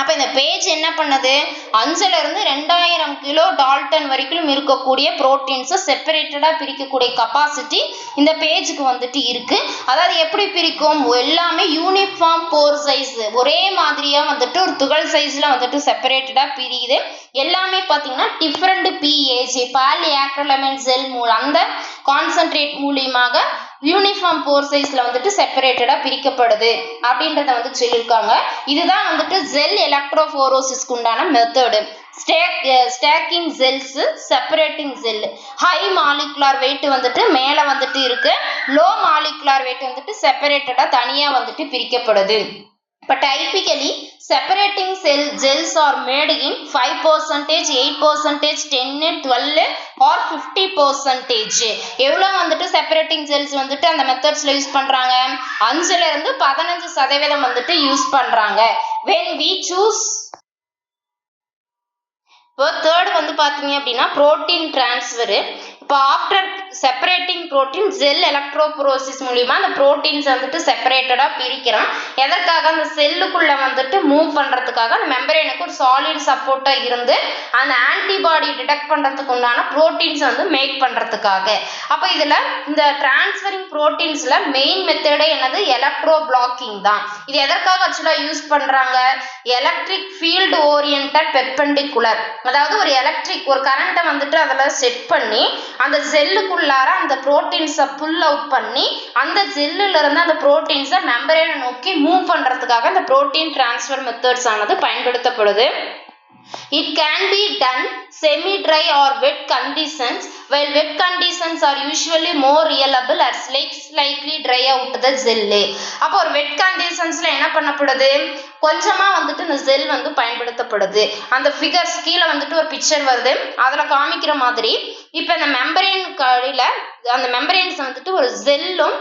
அப்போ இந்த பேஜ் என்ன பண்ணுது 5ல இருந்து 2000 கிலோ டால்டன் வரைக்கும் இருக்கக்கூடிய புரோட்டீன்ஸை செப்பரேட்டடாக பிரிக்கக்கூடிய கெப்பாசிட்டி இந்த பேஜுக்கு வந்துட்டு இருக்கு. அதாவது எப்படி பிரிக்கும், எல்லாமே யூனிஃபார்ம் போர் சைஸ், ஒரே மாதிரியாக வந்துட்டு ஒரு துகள் சைஸில் வந்துட்டு செப்பரேட்டடாக பிரியுது. எல்லாமே பார்த்தீங்கன்னா டிஃப்ரெண்ட் PAG பாலி ஆக்ரலமைட் ஜெல் மூலம் அந்த கான்சென்ட்ரேட் மூலியமாக யூனிஃபார்ம் போர் சைஸ்ல வந்துட்டு செப்பரேட்டடா பிரிக்கப்படுது அப்படின்றத வந்து சொல்லியிருக்காங்க. இதுதான் வந்துட்டு ஜெல் எலக்ட்ரோஃபோரோசிஸ்க்கு உண்டான method. Stacking gels, separating gel. High molecular weight வந்துட்டு மேல வந்துட்டு இருக்கு, லோ மாலிகுலர் வெயிட் வந்துட்டு செப்பரேட்டடா தனியா வந்துட்டு பிரிக்கப்படுது. But typically separating gels are made in 5%, 8%, 10, 12 or 50%. எவ்வளோ வந்துட்டு செப்பரேட்டிங் ஜெல்ஸ் வந்துட்டு அந்த மெத்தட்ஸ்ல யூஸ் பண்றாங்க, 5ல இருந்து 15% வந்துட்டு யூஸ் பண்றாங்க. when we choose இப்போ தேர்ட் வந்து பார்த்தீங்க அப்படின்னா புரோட்டீன் டிரான்ஸ்ஃபரு. இப்போ ஆஃப்டர் செப்பரேட்டிங் புரோட்டீன் ஜெல் எலக்ட்ரோபோரோசிஸ் மூலிமா அந்த ப்ரோட்டீன்ஸ் வந்துட்டு செப்பரேட்டடாக பிரிக்கிறோம். எதற்காக, அந்த செல்லுக்குள்ளே வந்துட்டு மூவ் பண்ணுறதுக்காக அந்த மெம்பரேனுக்கு ஒரு சாலிட் சப்போர்ட்டாக இருந்து அந்த ஆன்டிபாடி டிடெக்ட் பண்ணுறதுக்கு உண்டான ப்ரோட்டீன்ஸ் வந்து மேக் பண்ணுறதுக்காக. அப்போ இதில் இந்த டிரான்ஸ்ஃபரிங் ப்ரோட்டீன்ஸில் மெயின் மெத்தடே என்னது, எலக்ட்ரோ பிளாக்கிங் தான். இது எதற்காக ஆக்சுவலாக யூஸ் பண்ணுறாங்க, எலக்ட்ரிக் ஃபீல்டு ஓரியன்டட் பெர்பெண்டிகுலர், அதாவது ஒரு எலக்ட்ரிக் ஒரு கரண்ட்டை வந்துட்டு அதில் செட் பண்ணி அந்த ஜெல்லுக்குள்ளார அந்த புரோட்டீன்ஸை புல் அவுட் பண்ணி அந்த ஜெல்லுல இருந்து அந்த புரோட்டீன்ஸை மெம்பரேனை நோக்கி மூவ் பண்றதுக்காக இந்த புரோட்டீன் டிரான்ஸ்ஃபர் மெத்தட்ஸ் ஆனது பயன்படுத்தப்படுது. It can be done semi-dry or wet conditions. While wet conditions are usually more reliable as slightly dry out the gel. அப்போ ஒரு வெட் கண்டிஷன்ஸ்ல என்ன பண்ணப்படுது, கொஞ்சமா வந்துட்டு இந்த ஜெல் வந்து பயன்படுத்தப்படுது. அந்த ஃபிகர்ஸ் கீழே வந்துட்டு ஒரு பிக்சர் வருது, அதில் காமிக்கிற மாதிரி இப்போ இந்த மெம்பரேன் கடையில் அந்த மெம்பரேன்ஸ் வந்துட்டு ஒரு ஜெல்லும்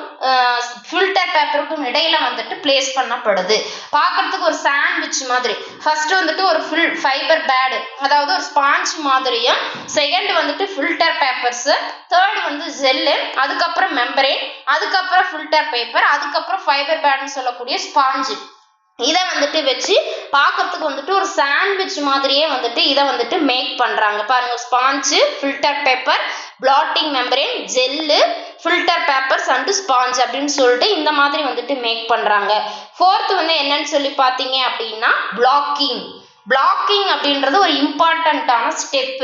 ஃபில்டர் பேப்பருக்கும் இடையில வந்துட்டு பிளேஸ் பண்ணப்படுது. பார்க்கறதுக்கு ஒரு சாண்ட்விச் மாதிரி. ஃபர்ஸ்ட் வந்துட்டு ஒரு ஃபைபர் பேடு, அதாவது ஒரு ஸ்பாஞ்ச் மாதிரியும், செகண்ட் வந்துட்டு ஃபில்டர் பேப்பர்ஸ், தேர்ட் வந்து ஜெல்லு, அதுக்கப்புறம் மெம்பரேன், அதுக்கப்புறம் ஃபில்டர் பேப்பர், அதுக்கப்புறம் ஃபைபர் பேடுன்னு சொல்லக்கூடிய ஸ்பாஞ்சு. இதை வந்துட்டு வச்சு பார்க்கறதுக்கு வந்துட்டு ஒரு சாண்ட்விச் மாதிரியே வந்துட்டு இதை வந்துட்டு மேக் பண்றாங்க. பாருங்க, sponge, filter paper, blotting membrane, gel, filter papers and sponge அப்படின்னு சொல்லிட்டு இந்த மாதிரி வந்துட்டு மேக் பண்றாங்க. ஃபோர்த் வந்து என்னன்னு சொல்லி பார்த்தீங்க அப்படின்னா பிளாக்கிங். பிளாக்கிங் அப்படின்றது ஒரு இம்பார்ட்டண்ட்டான ஸ்டெப்.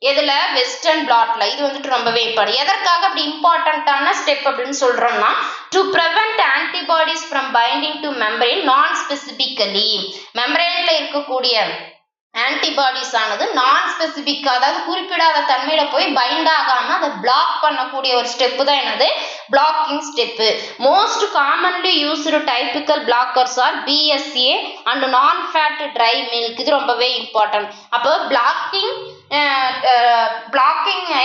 எதுல, வெஸ்டர்ன் பிளாட்ல. இது வந்துட்டு ரொம்பவே இம்பார்ட்டன்ட். எதற்காக அப்படி இம்பார்ட்டன்டான ஸ்டெப் அப்படின்னு சொல்றோம்னா, to prevent antibodies from binding to membrane non specifically. மெம்பரேன்ல இருக்கக்கூடிய ஆன்டிபாடிஸ் ஆனது நான் ஸ்பெசிபிக், அதாவது குறிப்பிடாத தன்மையில போய் பைண்ட் ஆகாம அதை பிளாக் பண்ணக்கூடிய ஒரு ஸ்டெப் தான் என்னது, blocking step. Most commonly used typical blockers are BSA and non-fat dry milk. இது ரொம்பவே important. அப்போ blocking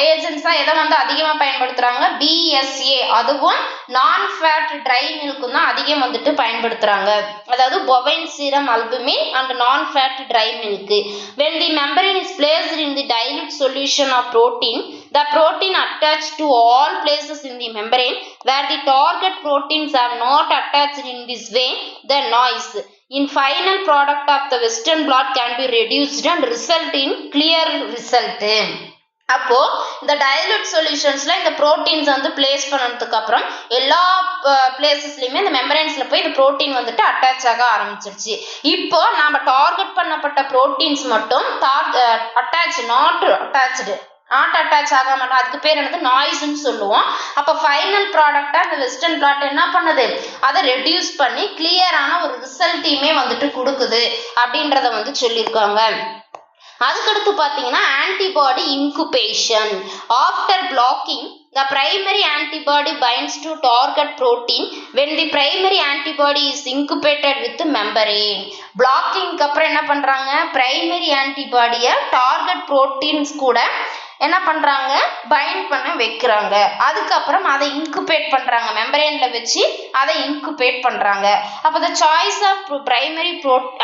agents எதை வந்து அதிகமாக பயன்படுத்துறாங்க? BSA அதுவும் non-fat dry milk தான் அதிகம் வந்துட்டு பயன்படுத்துறாங்க. அதாவது bovine serum albumin and non-fat dry milk. When the membrane is placed in the dilute solution of protein, the protein attached to all places in the membrane where the target proteins are not attached in this way, the noise in final product of the western blot can be reduced and result in clear result. அப்போ இந்த dilute சொல்யூஷன்ஸ்ல இந்த proteins வந்து place பண்ணதுக்கு அப்புறம் எல்லா பிளேசஸ்லயுமே இந்த மெம்பரேன்ஸ்ல போய் இந்த புரோட்டீன் வந்துட்டு அட்டாச் ஆக ஆரம்பிச்சிருச்சு. இப்போ நாம டார்கெட் பண்ணப்பட்ட புரோட்டீன்ஸ் மட்டும் நாட் அட்டாச் ஆக மாட்டோம். அதுக்கு பேர் என்னது? நாய்ஸ்ன்னு சொல்லுவோம். அப்போ ஃபைனல் ப்ராடக்டா இந்த வெஸ்டர்ன் பிளாட் என்ன பண்ணுது? அதை ரெடியூஸ் பண்ணி கிளியரான ஒரு ரிசல்ட்டையுமே வந்துட்டு கொடுக்குது அப்படின்றத வந்து சொல்லியிருக்காங்க. அதுக்கடுத்து பார்த்தீங்கன்னா antibody incubation. After blocking the primary antibody binds to target protein when the primary antibody is incubated with the membrane. blocking அப்புறம் என்ன பண்றாங்க? primary antibody-ய target proteins கூட என்ன பண்றாங்க? பைண்ட் பண்ண வைக்கிறாங்க. அதுக்கப்புறம் அதை இன்குபேட் பண்றாங்க, மெம்பரேன்ல வச்சு அதை இன்குபேட் பண்றாங்க. அப்போ the choice of primary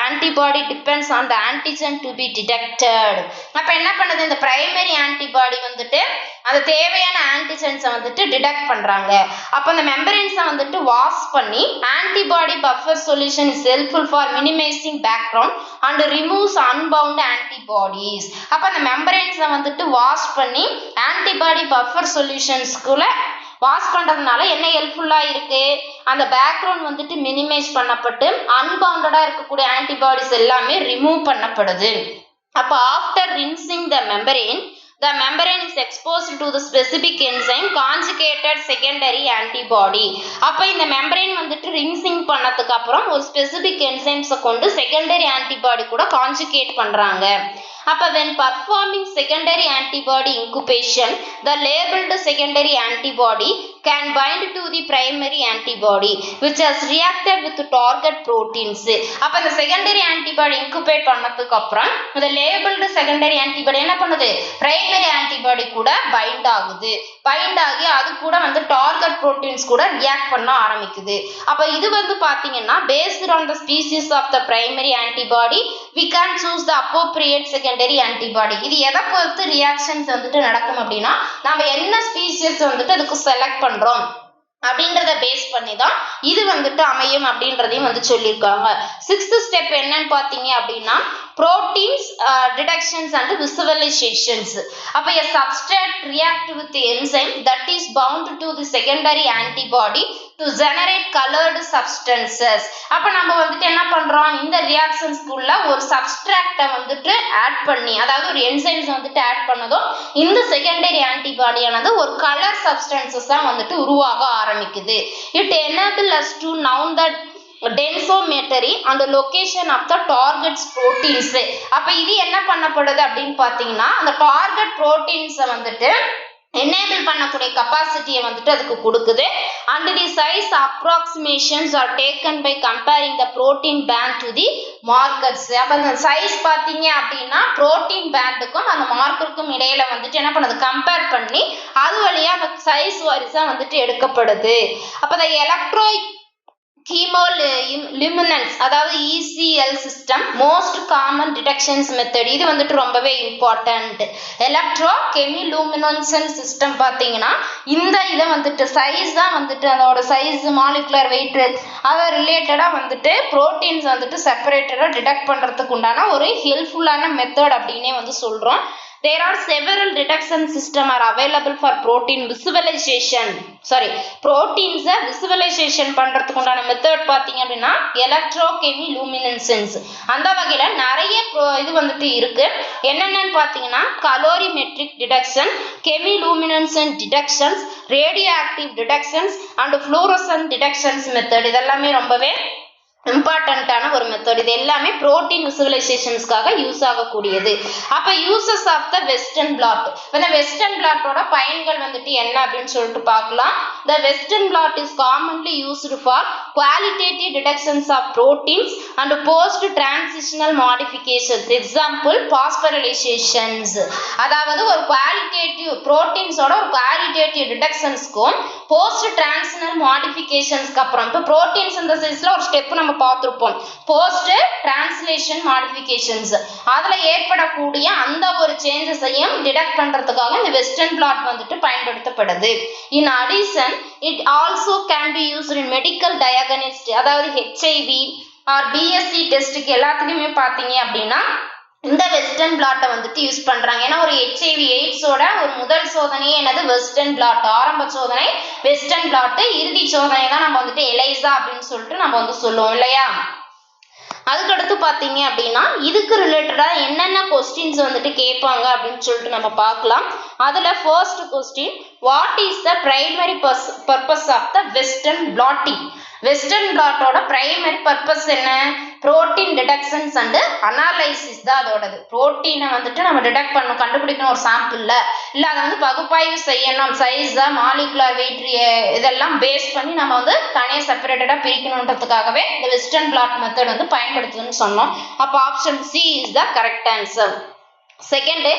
antibody depends on the antigen to be detected. அப்ப என்ன பண்ணுது? இந்த பிரைமரி ஆன்டிபாடி வந்துட்டு அது தேவையான ஆன்டிஜென்ஸை வந்துட்டு டிடெக்ட் பண்றாங்க. அப்போ அந்த மெம்பரேன்ஸை வந்துட்டு வாஷ் பண்ணி antibody buffer solution is helpful for minimising background and removes unbound antibodies. அப்போ அந்த மெம்பரேன்ஸை வந்துட்டு வாஷ் பண்ணி ஆன்டிபாடி பஃபர் சொல்யூஷன்ஸ்குள்ள வாஷ் பண்றதுனால என்ன ஹெல்ப்ஃபுல்லா இருக்கு? அந்த பேக்ரவுண்ட் வந்துட்டு மினிமைஸ் பண்ணப்பட்டு அன்பவுண்டடா இருக்கக்கூடிய ஆன்டிபாடிஸ் எல்லாமே ரிமூவ் பண்ணப்படுது. அப்போ after rinsing the membrane, the membrane is exposed to the specific enzyme conjugated secondary antibody. அப்ப இந்த membrane வந்துட்டு rinsing பண்ணதுக்கு அப்புறம் ஒரு specific enzymes கொண்டு secondary antibody கூட conjugate பண்றாங்க. அப்ப when performing secondary antibody incubation, the labeled secondary antibody can bind to the primary antibody which has reacted with target proteins. அப்ப இந்த secondary antibody incubate பண்ணதுக்கு அப்புறம் இந்த labeled secondary antibody என்ன பண்ணுது? primary antibody கூட bind ஆகுது. bind ஆகி அது கூட வந்து target proteins கூட react பண்ண ஆரம்பிக்குது. அப்ப இது வந்து பாத்தீங்கன்னா based on the species of the primary antibody we can choose the appropriate secondary antibody. இது எதை பொறுத்து ரியாக்ஷன்ஸ் வந்துட்டு நடக்கும் அப்படின்னா நாம என்ன ஸ்பீசிஸ் வந்துட்டு அதுக்கு செலக்ட் பண்றோம் அப்படின்றத பேஸ் பண்ணி தான் இது வந்துட்டு அமையும் அப்படின்றதையும் வந்து சொல்லியிருக்காங்க. 6th ஸ்டெப் என்னன்னு பார்த்தீங்க அப்படின்னா proteins detections and visualizations. அப்ப a substrate react with the enzyme that is bound to the secondary antibody to generate colored substances. அப்ப நம்ம வந்துட்டு என்ன பண்றோம்? இந்த ரியாக்ஷன்ஸ்க்குள்ள ஒரு சப்ஸ்ட்ராக்ட வந்துட்டு ஆட் பண்ணி, அதாவது ஒரு என்சைம்ஸ் வந்துட்டு ஆட் பண்ணதும் இந்த செகண்டரி ஆன்டிபாடியானது ஒரு கலர் சப்ஸ்டன்சஸ் தான் வந்துட்டு உருவாக ஆரம்பிக்குது. It enable us to know the densometry and the location of the target proteins. அப்ப இது என்ன பண்ணப்படுது அப்படின்னு பாத்தீங்கன்னா அந்த டார்கெட் புரோட்டீன்ஸை வந்துட்டு enable பண்ணக்கூடிய கெபாசிட்டியை வந்துட்டு அதுக்கு கொடுக்குது. and the size approximations are taken by comparing the protein band to the markers. அப்ப அந்த சைஸ் பாத்தீங்க அப்படின்னா புரோட்டீன் பேண்டுக்கும் அந்த மார்க்கருக்கும் இடையில வந்துட்டு என்ன பண்ணுது? கம்பேர் பண்ணி அது வழியா அந்த சைஸ் வாரிசா வந்துட்டு எடுக்கப்படுது. அப்ப the electro chemoluminescence அதாவது ECL system most common detections method. இது வந்துட்டு ரொம்பவே இம்பார்ட்டன்ட். எலக்ட்ரோ கெமிலூமினன்சன் சிஸ்டம் பார்த்தீங்கன்னா இந்த இதை வந்துட்டு சைஸ் தான் வந்துட்டு அதோட சைஸ் மாலிகுலர் வெயிட் அதை ரிலேட்டடாக வந்துட்டு ப்ரோட்டீன்ஸ் வந்துட்டு செப்பரேட்டடாக டிடெக்ட் பண்ணுறதுக்கு உண்டான ஒரு ஹெல்ப்ஃபுல்லான மெத்தட் அப்படின்னே வந்து சொல்கிறோம். There are several detection systems are available for protein visualization. proteins visualization பண்றதுக்கு உண்டான மெத்தட் பாத்தீங்க அப்படின்னா எலக்ட்ரோகெமிலூமினன்சன்ஸ். அந்த வகையில நிறைய இது வந்துட்டு இருக்கு. என்னென்னு பாத்தீங்கன்னா colorimetric detection, chemiluminescence detections, radio active detections and fluorescent detections method. இதெல்லாமே ரொம்பவே இம்பார்ட்டன்டான ஒரு மெத்தட். இது எல்லாமே புரோட்டீன் விசுவலைசேஷன்ஸ்க்காக யூஸ் ஆகக்கூடியது. அப்ப uses of the western blot. இந்த வெஸ்டர்ன் பிளாட்டோட பயன்கள் வந்துட்டு என்ன அப்படின்னு சொல்லிட்டு பார்க்கலாம். The western blot is commonly used for qualitative detections of proteins and post transitional modifications. Example phosphorylations. அதாவது ஒரு குவாலிட்டேட்டிவ் புரோட்டீன்ஸோட ஒரு குவாலிட்டேட்டிவ் டிடெக்ஷன்ஸ்க்கும் போஸ்ட் டிரான்சிஷனல் மாடிஃபிகேஷன்ஸ்க்கு அப்புறம் இப்போ புரோட்டீன் சிந்தசிஸ்ல ஒரு ஸ்டெப் நம்ம பார்த்துருப்போம். போஸ்ட் டிரான்ஸ்லேஷன் மாடிஃபிகேஷன்ஸ் அதுல ஏற்படக்கூடிய அந்த ஒரு சேஞ்சஸையும் டிடெக்ட் பண்றதுக்காக இந்த வெஸ்டர்ன் பிளாட் வந்துட்டு பயன்படுத்தப்படுது. In addition it also can be used in medical diagnostic. அதாவது HIV ஆர் BSc டெஸ்ட்டுக்கு எல்லாத்துக்குமே பார்த்தீங்க அப்படின்னா இந்த வெஸ்டர்ன் பிளாட்டை வந்துட்டு யூஸ் பண்றாங்க. ஏன்னா ஒரு HIV எய்ட்ஸோட ஒரு முதல் சோதனையே என்னது வெஸ்டர்ன் பிளாட். ஆரம்ப சோதனை வெஸ்டர்ன் பிளாட், இறுதி சோதனை தான் நம்ம வந்துட்டு எலைசா அப்படின்னு சொல்லிட்டு நம்ம வந்து சொல்லுவோம் இல்லையா. அதுக்கடுத்து பார்த்தீங்க அப்படின்னா இதுக்கு ரிலேட்டடாக என்னென்ன கொஸ்டின்ஸ் வந்துட்டு கேட்பாங்க அப்படின்னு சொல்லிட்டு நம்ம பார்க்கலாம். அதில் first question, what is the primary purpose of the western blotting? Western பிளாட்டோட பிரைமரி பர்பஸ் என்ன? புரோட்டீன் டிடெக்ஷன்ஸ் அண்ட் அனாலிசிஸ் தான் அதோடது. புரோட்டீனை வந்துட்டு நம்ம டிடெக்ட் பண்ணணும், கண்டுபிடிக்கணும் ஒரு சாம்பிள்ல, இல்லை அதை வந்து பகுப்பாய்வு செய்யணும், சைஸா மாலிகுலர் வெயிட் இதெல்லாம் பேஸ் பண்ணி நம்ம வந்து தனியாக செப்பரேட்டடாக பிரிக்கணுன்றதுக்காகவே இந்த வெஸ்டர்ன் பிளாட் மெத்தட் வந்து பயன்படுத்துதுன்னு சொன்னோம். அப்போ option C is the correct answer. Second,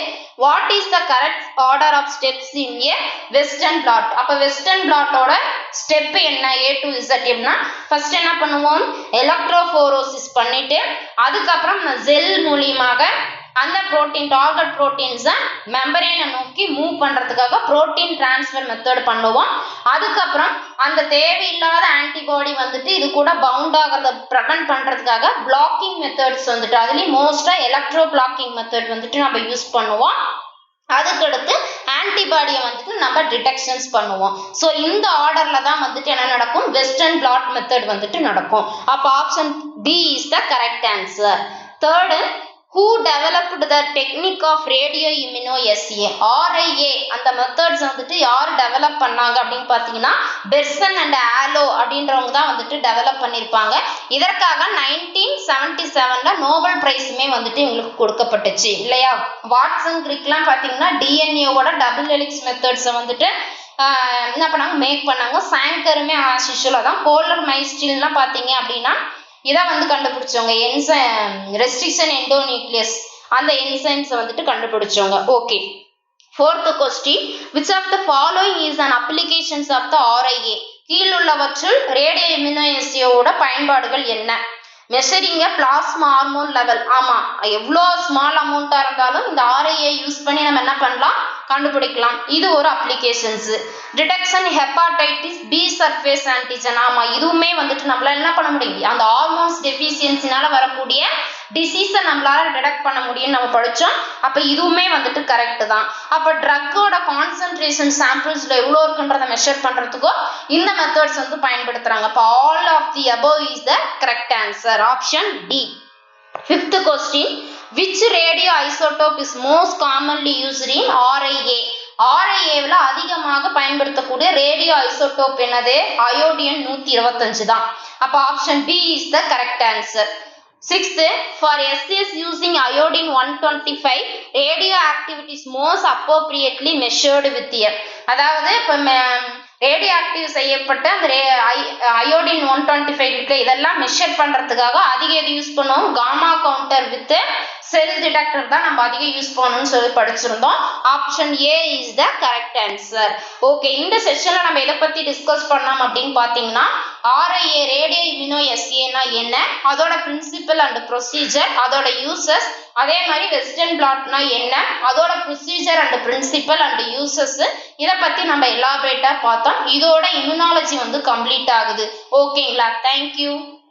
what is the correct order of steps in a western blot? அப்போ வெஸ்டர்ன் பிளாட்டோட ஸ்டெப் என்ன? A to Z எப்படின்னா ஃபர்ஸ்ட் என்ன பண்ணுவோம், எலக்ட்ரோஃபோரோசிஸ் பண்ணிட்டு அதுக்கப்புறம் ஜெல் மூலியமாக அந்த புரோட்டீன் டார்கெட் புரோட்டீன்ஸை மெம்பரேனை நோக்கி மூவ் பண்றதுக்காக புரோட்டீன் டிரான்ஸ்ஃபர் மெத்தட் பண்ணுவோம். அதுக்கப்புறம் அந்த தேவையில்லாத ஆன்டிபாடி வந்துட்டு இது கூட பவுண்ட் ஆகிறத ப்ரிவென்ட் பண்றதுக்காக பிளாக்கிங் மெத்தட்ஸ் வந்துட்டு அதுலேயும் மோஸ்டா எலக்ட்ரோ பிளாக்கிங் மெத்தட் வந்துட்டு நம்ம யூஸ் பண்ணுவோம். அதுக்கடுத்து ஆன்டிபாடியை வந்துட்டு நம்ம டிடெக்ஷன்ஸ் பண்ணுவோம். ஸோ இந்த ஆர்டர்ல தான் வந்துட்டு என்ன நடக்கும், வெஸ்டர்ன் பிளாட் மெத்தட் வந்துட்டு நடக்கும். அப்போ option B is the correct answer. Third, who developed the technique of radio immunoassay RIA? அந்த மெத்தட்ஸ் வந்துட்டு யார் டெவலப் பண்ணாங்க அப்படின்னு பார்த்தீங்கன்னா பெர்சன் அண்ட் ஆலோ அப்படின்றவங்க தான் வந்துட்டு டெவலப் பண்ணியிருப்பாங்க. இதற்காக 1977ல நோபல் பிரைஸுமே வந்துட்டு இவங்களுக்கு கொடுக்கப்பட்டுச்சு இல்லையா. வாட்சன் கிரிக்லாம் பார்த்தீங்கன்னா டிஎன்ஏவோட டபுள் ஹெலிக்ஸ் மெத்தட்ஸை வந்துட்டு என்ன பண்ணாங்க, மேக் பண்ணாங்க. சாங்கருமே ஆசிஷுவலாக தான். கோலர் மைஸ்டில்லாம் பார்த்தீங்க அப்படின்னா இதை வந்து கண்டுபிடிச்சவங்க ரெஸ்ட்ரிக்ஷன் எண்டோநியூக்ளியஸ் அந்த என்சைம்ஸ் வந்துட்டு கண்டுபிடிச்சவங்க. Okay, fourth question, which of the following is an applications of the RIA? கீழுள்ளவற்றுள் ரேடியோ இம்யூனோஎஸ்ஸியோட பயன்பாடுகள் என்ன? Measuring plasma hormone level. ஆமா, எவ்வளோ ஸ்மால் அமௌண்டா இருந்தாலும் இந்த RIA யூஸ் பண்ணி நம்ம என்ன பண்ணலாம், கண்டுபிடிக்கலாம். இது ஒரு applications. Detection hepatitis B surface antigen. ஆமா, இதுவுமே வந்துட்டு நம்மளால என்ன பண்ண முடியும், அந்த ஹார்மோன்ஸ் டெஃபிஷியன்சினால வரக்கூடிய டிசீஸை நம்மளால டிடெக்ட் பண்ண முடியும்னு நம்ம படித்தோம். அப்போ இதுவுமே வந்துட்டு கரெக்ட் தான். அப்போ ட்ரக்கோட கான்சன்ட்ரேஷன் சாம்பிள்ஸ்ல எவ்வளோ இருக்குன்றதை மெஷர் பண்றதுக்கோ இந்த மெத்தட்ஸ் வந்து பயன்படுத்துறாங்க. அப்போ all of the above is the correct answer. Option D. Fifth question, which radio isotope is most commonly used in RIA? RIAவில் அதிகமாக பயன்படுத்தக்கூடிய ரேடியோ ஐசோடோப் என்னது? அயோடின் 125 தான். அப்போ option B is the correct answer. Sixth, for essays using iodine 125, radioactivity is most appropriately measured with a. அதாவது இப்போ radio active செய்யப்பட்ட அந்த அயோடின் 125 இருக்கு, இதெல்லாம் மெஷர் பண்றதுக்காக அதிக எது யூஸ் பண்ணுவோம், gamma counter with cell detector தான் நம்ம அதிகம் யூஸ் பண்ணணும்னு சொல்லி படிச்சிருந்தோம். Option A is the correct answer. Okay, இந்த செஷன்ல நம்ம எதை பத்தி டிஸ்கஸ் பண்ணலாம் அப்படின்னு பாத்தீங்கன்னா RIA ரேடியோ இம்யூனோஎஸ்ஸேனா என்ன, அதோட பிரின்சிபல் அண்ட் ப்ரொசீஜர், அதோட யூசஸ், அதே மாதிரி வெஸ்டர்ன் பிளாட்னா என்ன, அதோட procedure and principle and uses, இதை பத்தி நம்ம எலாபரேட்டா பார்த்தோம். இதோட இம்யூனாலஜி வந்து கம்ப்ளீட் ஆகுது. ஓகேங்களா? தேங்க்யூ.